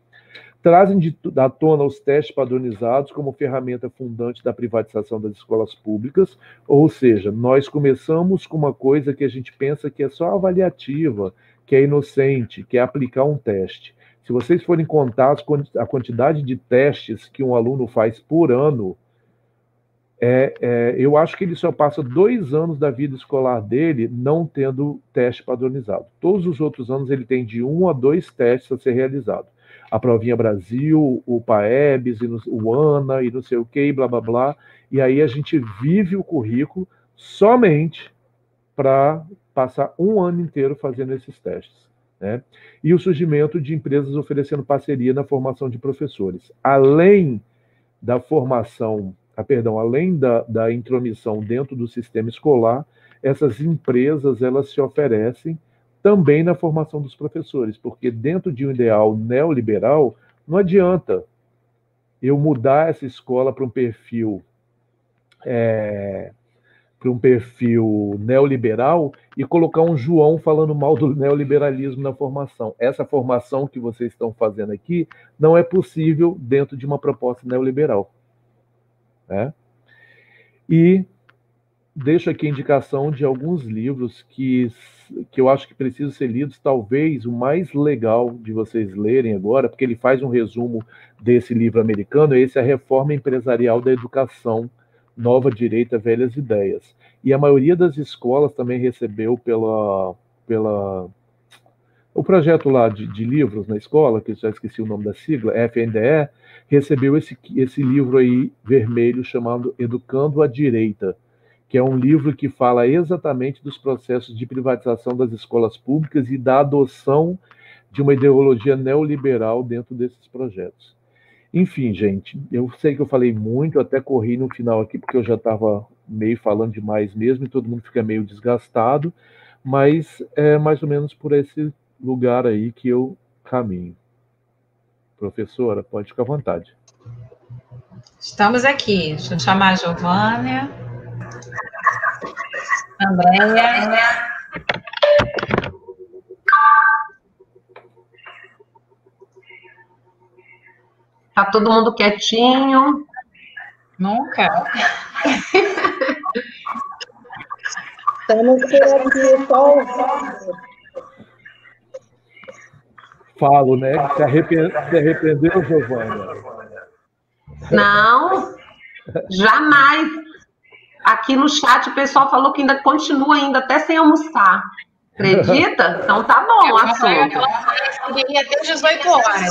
Trazem à tona os testes padronizados como ferramenta fundante da privatização das escolas públicas, ou seja, nós começamos com uma coisa que a gente pensa que é só avaliativa, que é inocente, que é aplicar um teste. Se vocês forem contar a quantidade de testes que um aluno faz por ano, eu acho que ele só passa 2 anos da vida escolar dele não tendo teste padronizado. Todos os outros anos ele tem de 1 a 2 testes a ser realizado. A Provinha Brasil, o PAEBS, o ANA e não sei o que, e blá, blá, blá. E aí a gente vive o currículo somente para passar 1 ano inteiro fazendo esses testes, né? E o surgimento de empresas oferecendo parceria na formação de professores. Além da formação... além da intromissão dentro do sistema escolar, essas empresas elas se oferecem também na formação dos professores, porque dentro de um ideal neoliberal, não adianta eu mudar essa escola para um perfil neoliberal e colocar um João falando mal do neoliberalismo na formação. Essa formação que vocês estão fazendo aqui não é possível dentro de uma proposta neoliberal. E deixo aqui a indicação de alguns livros que eu acho que precisam ser lidos. Talvez o mais legal de vocês lerem agora, porque ele faz um resumo desse livro americano, esse é A Reforma Empresarial da Educação, Nova Direita, Velhas Ideias. E a maioria das escolas também recebeu o projeto lá de livros na escola, que eu já esqueci o nome da sigla, FNDE, recebeu esse livro aí vermelho chamado Educando a Direita, que é um livro que fala exatamente dos processos de privatização das escolas públicas e da adoção de uma ideologia neoliberal dentro desses projetos. Enfim, gente, eu sei que eu falei muito, até corri no final aqui, porque eu já estava meio falando demais mesmo, e todo mundo fica meio desgastado, mas é mais ou menos por esse lugar aí que eu caminho. Professora, pode ficar à vontade. Estamos aqui. Deixa eu chamar a Giovânia. Andréia. Tá todo mundo quietinho. Nunca. Estamos por aqui, só Falo, né? Se arrependeu, Giovânia? Não, jamais. Aqui no chat o pessoal falou que ainda continua ainda até sem almoçar. Acredita? Então tá bom o assunto. Até 18 horas.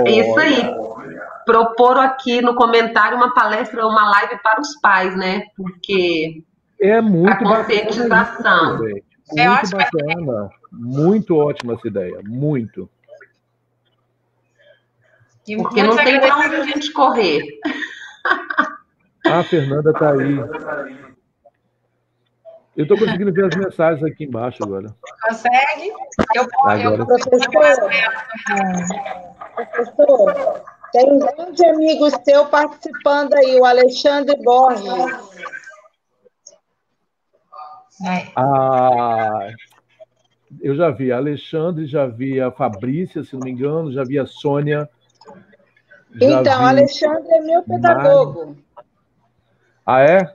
Isso aí. Proporam aqui no comentário uma palestra, uma live para os pais, né? Porque é muito a conscientização. Muito bacana. Muito ótima essa ideia. Muito. Porque não tem para onde a gente correr. A Fernanda está aí. Eu estou conseguindo ver as mensagens aqui embaixo agora. Consegue? Professor, tem um grande amigo seu participando aí, o Alexandre Borges. Eu já vi a Alexandre, já vi a Fabrícia, se não me engano, já vi a Sônia. Então, Alexandre é meu pedagogo. Ah, é?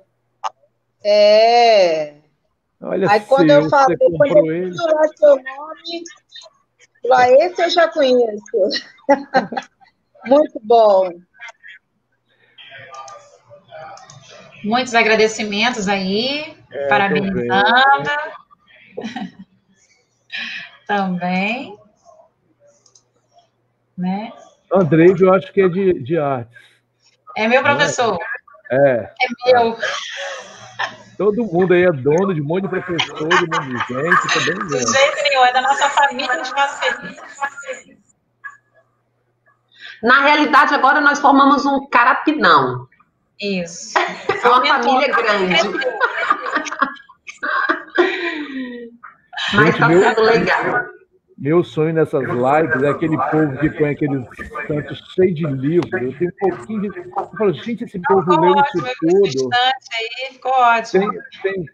É. Olha, aí quando eu falei, quando eu vi lá seu nome, lá esse eu já conheço. Muito bom. Muitos agradecimentos aí, parabenizando. Também. Né? Andrei, eu acho que é de artes. É meu professor. É meu. Todo mundo aí é dono de um monte de professor, de um monte de gente, também. De jeito nenhum, é da nossa família de Espaço Feliz. Na realidade, agora nós formamos um carapinão. Isso. É uma família grande. Mas está sendo legal. Meu sonho nessas lives é aquele povo que põe aqueles estantes cheios de livros. Eu tenho um pouquinho de... Eu falo, gente, esse povo leu isso tudo. Aí, ficou ótimo. Tem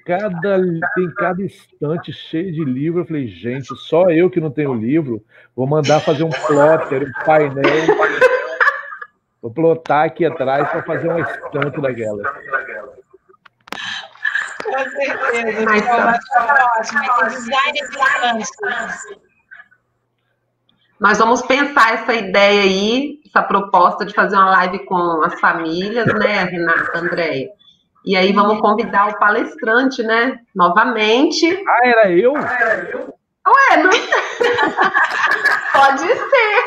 cada estante cheio de livro. Eu falei, gente, só eu que não tenho livro, vou mandar fazer um plotter, um painel. Vou plotar aqui atrás para fazer uma estante daquela. Com certeza. Mas tá ótimo. Esse design é importante. Nós vamos pensar essa ideia aí, essa proposta de fazer uma live com as famílias, né, Renata, Andréia? E aí vamos convidar o palestrante, né, novamente. Ah, era eu? Ué, não... Pode ser.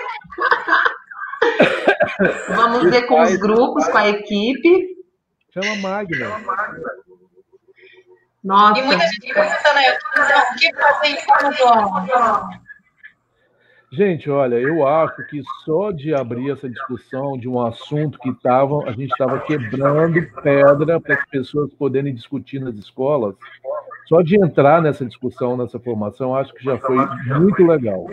Vamos ver com os grupos, com a equipe. Chama Magna. Nossa. E muita gente perguntando aí, o que fazer em Gente, olha, eu acho que só de abrir essa discussão de um assunto que a gente estava quebrando pedra para as pessoas poderem discutir nas escolas, só de entrar nessa discussão, nessa formação, acho que já foi muito legal.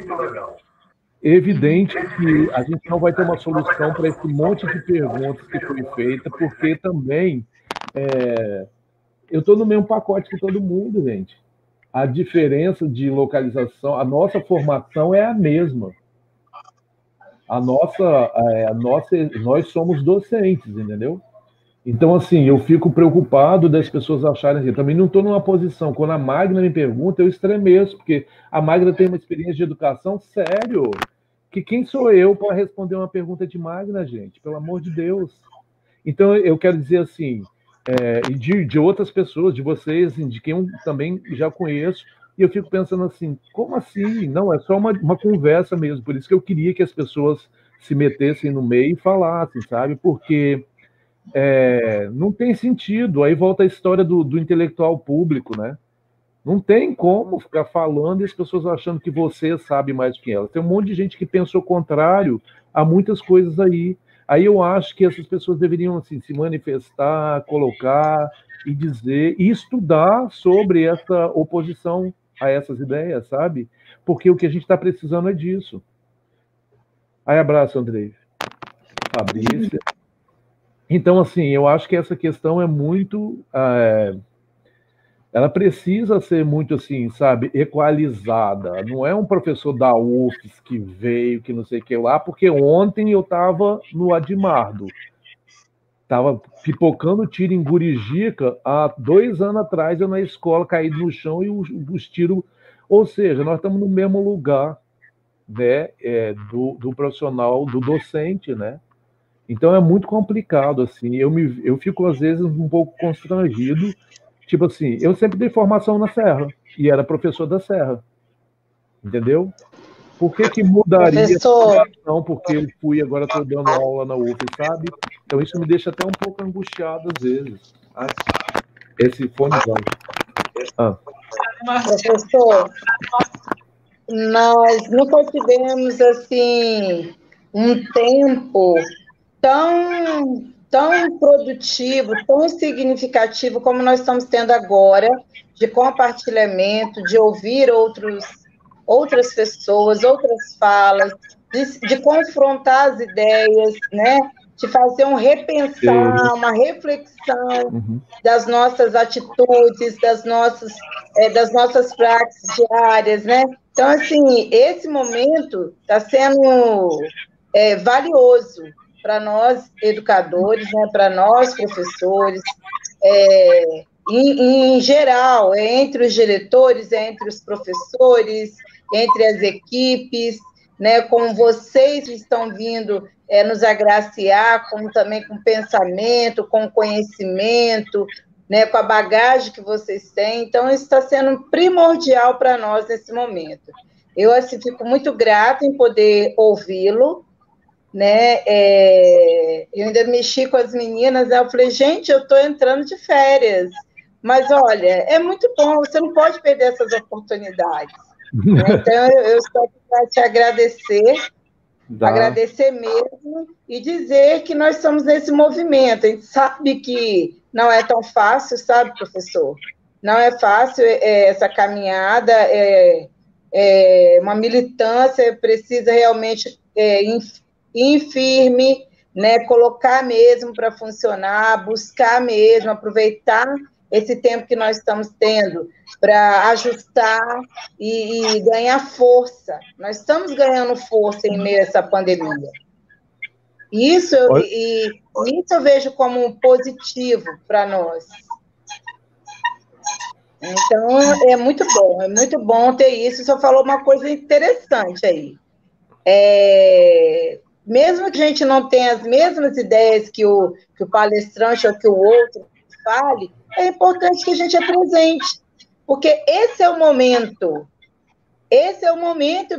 Evidente que a gente não vai ter uma solução para esse monte de perguntas que foi feita, porque também eu estou no mesmo pacote que todo mundo, gente. A diferença de localização, a nossa formação é a mesma. Nós somos docentes, entendeu? Então, assim, eu fico preocupado das pessoas acharem assim. Eu também não estou numa posição. Quando a Magna me pergunta, eu estremeço, porque a Magna tem uma experiência de educação sério. Que quem sou eu para responder uma pergunta de Magna, gente? Pelo amor de Deus. Então, eu quero dizer assim, e de outras pessoas, de vocês, assim, de quem eu também já conheço, e eu fico pensando assim, como assim? Não, é só uma conversa mesmo. Por isso que eu queria que as pessoas se metessem no meio e falassem, sabe? Porque não tem sentido. Aí volta a história do intelectual público, né? Não tem como ficar falando e as pessoas achando que você sabe mais do que elas. Tem um monte de gente que pensa o contrário a muitas coisas aí. Aí eu acho que essas pessoas deveriam assim, se manifestar, colocar e dizer, e estudar sobre essa oposição a essas ideias, sabe? Porque o que a gente está precisando é disso. Aí, abraço, Andrei. Fabrícia. Então, assim, eu acho que essa questão é muito... ela precisa ser muito, assim, sabe, equalizada. Não é um professor da UFES que veio, que não sei o que lá, porque ontem eu estava no Admardo. Estava pipocando tiro em Gurijica, há 2 anos atrás eu na escola, caído no chão e os tiros... Ou seja, nós estamos no mesmo lugar, né, do profissional, do docente, né? Então é muito complicado, assim. Eu fico, às vezes, um pouco constrangido. Tipo assim, eu sempre dei formação na Serra, e era professor da Serra, entendeu? Por que mudaria a Professor, situação porque eu fui, agora estou dando aula na UF, sabe? Então isso me deixa até um pouco angustiado, às vezes. Esse fone vai. professor, nós nunca tivemos assim um tempo tão produtivo, tão significativo como nós estamos tendo agora, de compartilhamento, de ouvir outras pessoas, outras falas, de confrontar as ideias, né? De fazer um repensar, uma reflexão das nossas atitudes, das nossas práticas diárias, né? Então, assim, esse momento está sendo valioso para nós educadores, né? Para nós professores, em geral, entre os diretores, entre os professores, entre as equipes, né, como vocês estão vindo nos agraciar, como também com pensamento, com conhecimento, né, com a bagagem que vocês têm. Então, isso está sendo primordial para nós nesse momento. Eu, assim, fico muito grata em poder ouvi-lo, né? Eu ainda mexi com as meninas, né? Eu falei, gente, eu estou entrando de férias, mas olha, é muito bom, você não pode perder essas oportunidades. Né? Então, eu estou aqui para te agradecer mesmo, e dizer que nós estamos nesse movimento. A gente sabe que não é tão fácil, sabe, professor? Não é fácil essa caminhada, uma militância, precisa realmente ir firme, né, colocar mesmo para funcionar, buscar mesmo, aproveitar esse tempo que nós estamos tendo para ajustar e ganhar força. Nós estamos ganhando força em meio a essa pandemia. Isso eu vejo como positivo para nós. Então, é muito bom ter isso. Você falou uma coisa interessante aí. Mesmo que a gente não tenha as mesmas ideias que o palestrante ou que o outro fale, é importante que a gente apresente, porque esse é o momento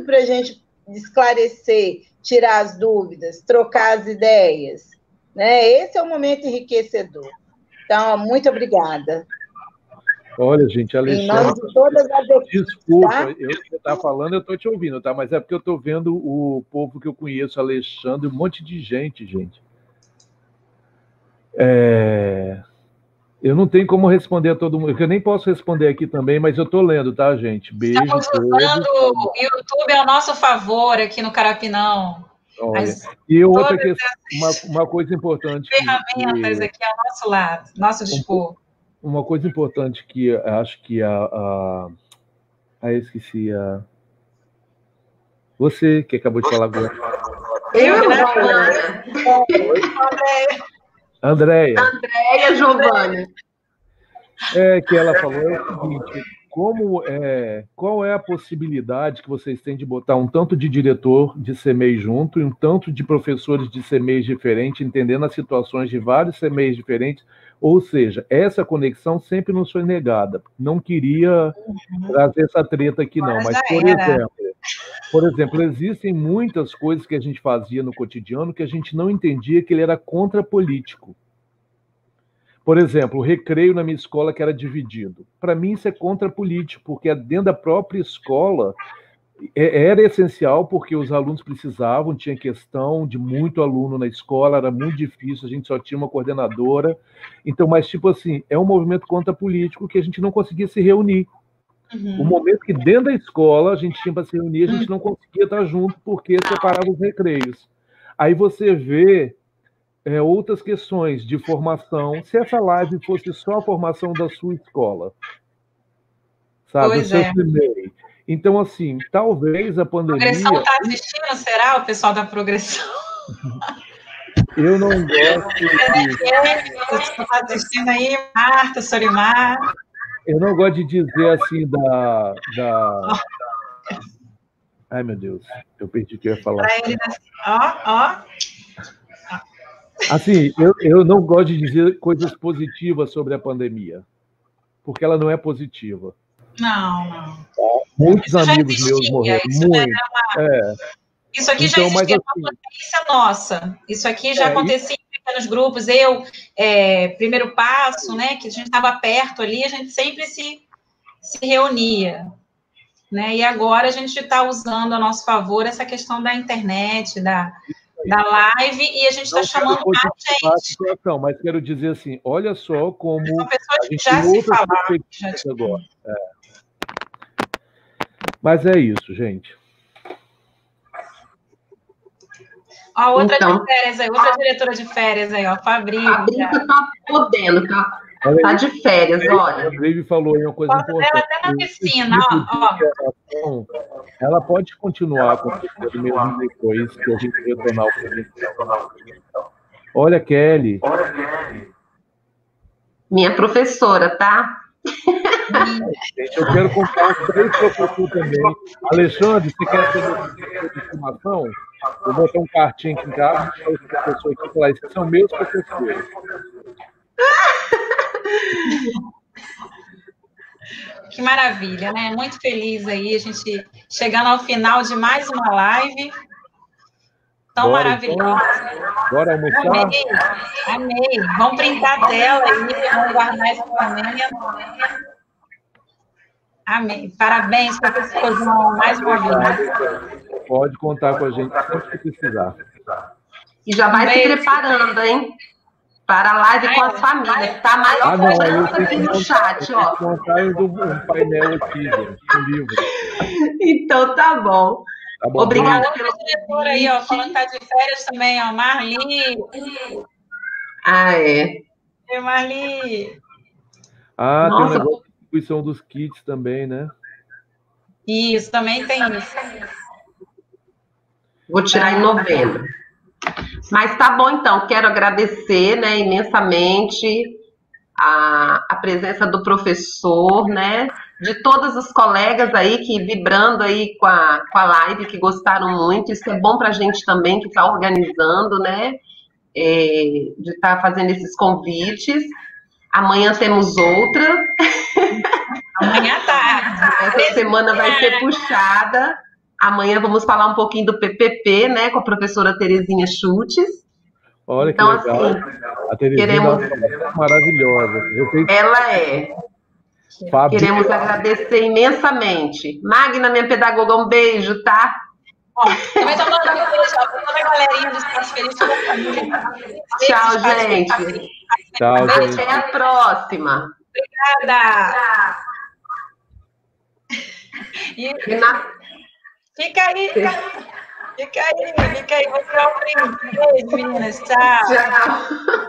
para a gente esclarecer, tirar as dúvidas, trocar as ideias, né? Esse é o momento enriquecedor. Então, muito obrigada. Olha, gente, Alexandre, em nome de todas as equipes, desculpa, tá? Você está falando, eu estou te ouvindo, tá? Mas é porque eu estou vendo o povo que eu conheço, Alexandre, um monte de gente. Eu não tenho como responder a todo mundo, eu nem posso responder aqui também, mas eu estou lendo, tá, gente? Beijo. Estamos usando o YouTube ao nosso favor aqui no Carapinão. Olha, e outra questão, uma coisa importante. Ferramentas aqui ao nosso lado, nosso dispor. Uma coisa importante que acho que esqueci você que acabou de falar agora. Andréia. Andréia Giovanni. Que ela falou o seguinte, qual é a possibilidade que vocês têm de botar um tanto de diretor de CMEI junto e um tanto de professores de CMEI diferentes, entendendo as situações de vários CMEIs diferentes, ou seja, essa conexão sempre nos foi negada. Não queria trazer essa treta aqui não, mas por exemplo, existem muitas coisas que a gente fazia no cotidiano que a gente não entendia que ele era contrapolítico. Por exemplo, o recreio na minha escola que era dividido. Para mim isso é contrapolítico, porque dentro da própria escola era essencial, porque os alunos precisavam, tinha questão de muito aluno na escola, era muito difícil, a gente só tinha uma coordenadora. Então, mas tipo assim, é um movimento contrapolítico que a gente não conseguia se reunir. O momento que dentro da escola a gente tinha para se reunir, a gente não conseguia estar junto, porque separava os recreios. Aí você vê outras questões de formação. Se essa live fosse só a formação da sua escola, sabe? Pois é. Então, assim, talvez a pandemia... Progressão está assistindo, será, o pessoal da progressão? Eu não gosto de... Você está assistindo aí, Marta, Sorimar? Eu não gosto de dizer assim da... Ai, meu Deus, eu perdi o que eu ia falar. Assim, eu não gosto de dizer coisas positivas sobre a pandemia, porque ela não é positiva. Não. Muitos isso amigos meus morreram. Isso aqui então, já existia uma potência nossa. Isso aqui já acontecia em pequenos grupos. Primeiro passo, né, que a gente estava perto ali, a gente sempre se reunia. Né? E agora a gente está usando a nosso favor essa questão da internet, da live, e a gente está chamando mais gente. Mas quero dizer assim, olha só como são pessoas que já se falaram. Agora. Mas é isso, gente. Outra de férias aí, outra diretora de férias aí, Fabrício. Fabrício tá podendo, tá de férias, olha. A David falou aí uma coisa importante. Ela até na piscina, Ela pode continuar acontecendo mesmo depois que a gente retornar ao presencial. Olha, Kelly. Minha professora, tá? Gente, eu quero contar os 3 professores também. Alexandre, você quer ter de estimação? Vou botar um cartinho aqui em casa para os professores aqui falar, esses são meus professores. Que maravilha, né? Muito feliz aí, a gente chegando ao final de mais uma live. Tão maravilhosa. Bora almoçar? Amei. Vamos printar a tela aí, vamos guardar esse momento. Amém. Parabéns, professor João, mais uma vez. Pode contar com a gente sempre que precisar. E já vai se preparando, hein? Para a live com as famílias. Tá maior cobrança aqui no chat, ó. Um painel aqui, gente, um livro. Então tá bom. Tá bom. Obrigada pelo diretor aí, falando que tá de férias também, Marli. Marli. Tem um negócio de distribuição dos kits também, né? Isso, também tem isso. Vou tirar em novembro. Mas tá bom, então. Quero agradecer, né, imensamente a presença do professor, né, de todos os colegas aí que vibrando aí com a live, que gostaram muito. Isso é bom para a gente também que está organizando, né, de estar fazendo esses convites. Amanhã temos outra. Amanhã tá. Essa semana vai ser puxada. Amanhã vamos falar um pouquinho do PPP, né, com a professora Terezinha Schultz. Olha então, que legal. Assim, a Terezinha é maravilhosa. Ela é. Fábio. Queremos agradecer imensamente. Magna, minha pedagoga, um beijo, tá? Também estou mandando um beijo para toda a galerinha do Espaço Feliz, toda a família. Tchau, gente. Tchau, gente. Até a próxima. Obrigada. Fica aí. Vou tirar o print. Beijo, meninas. Tchau.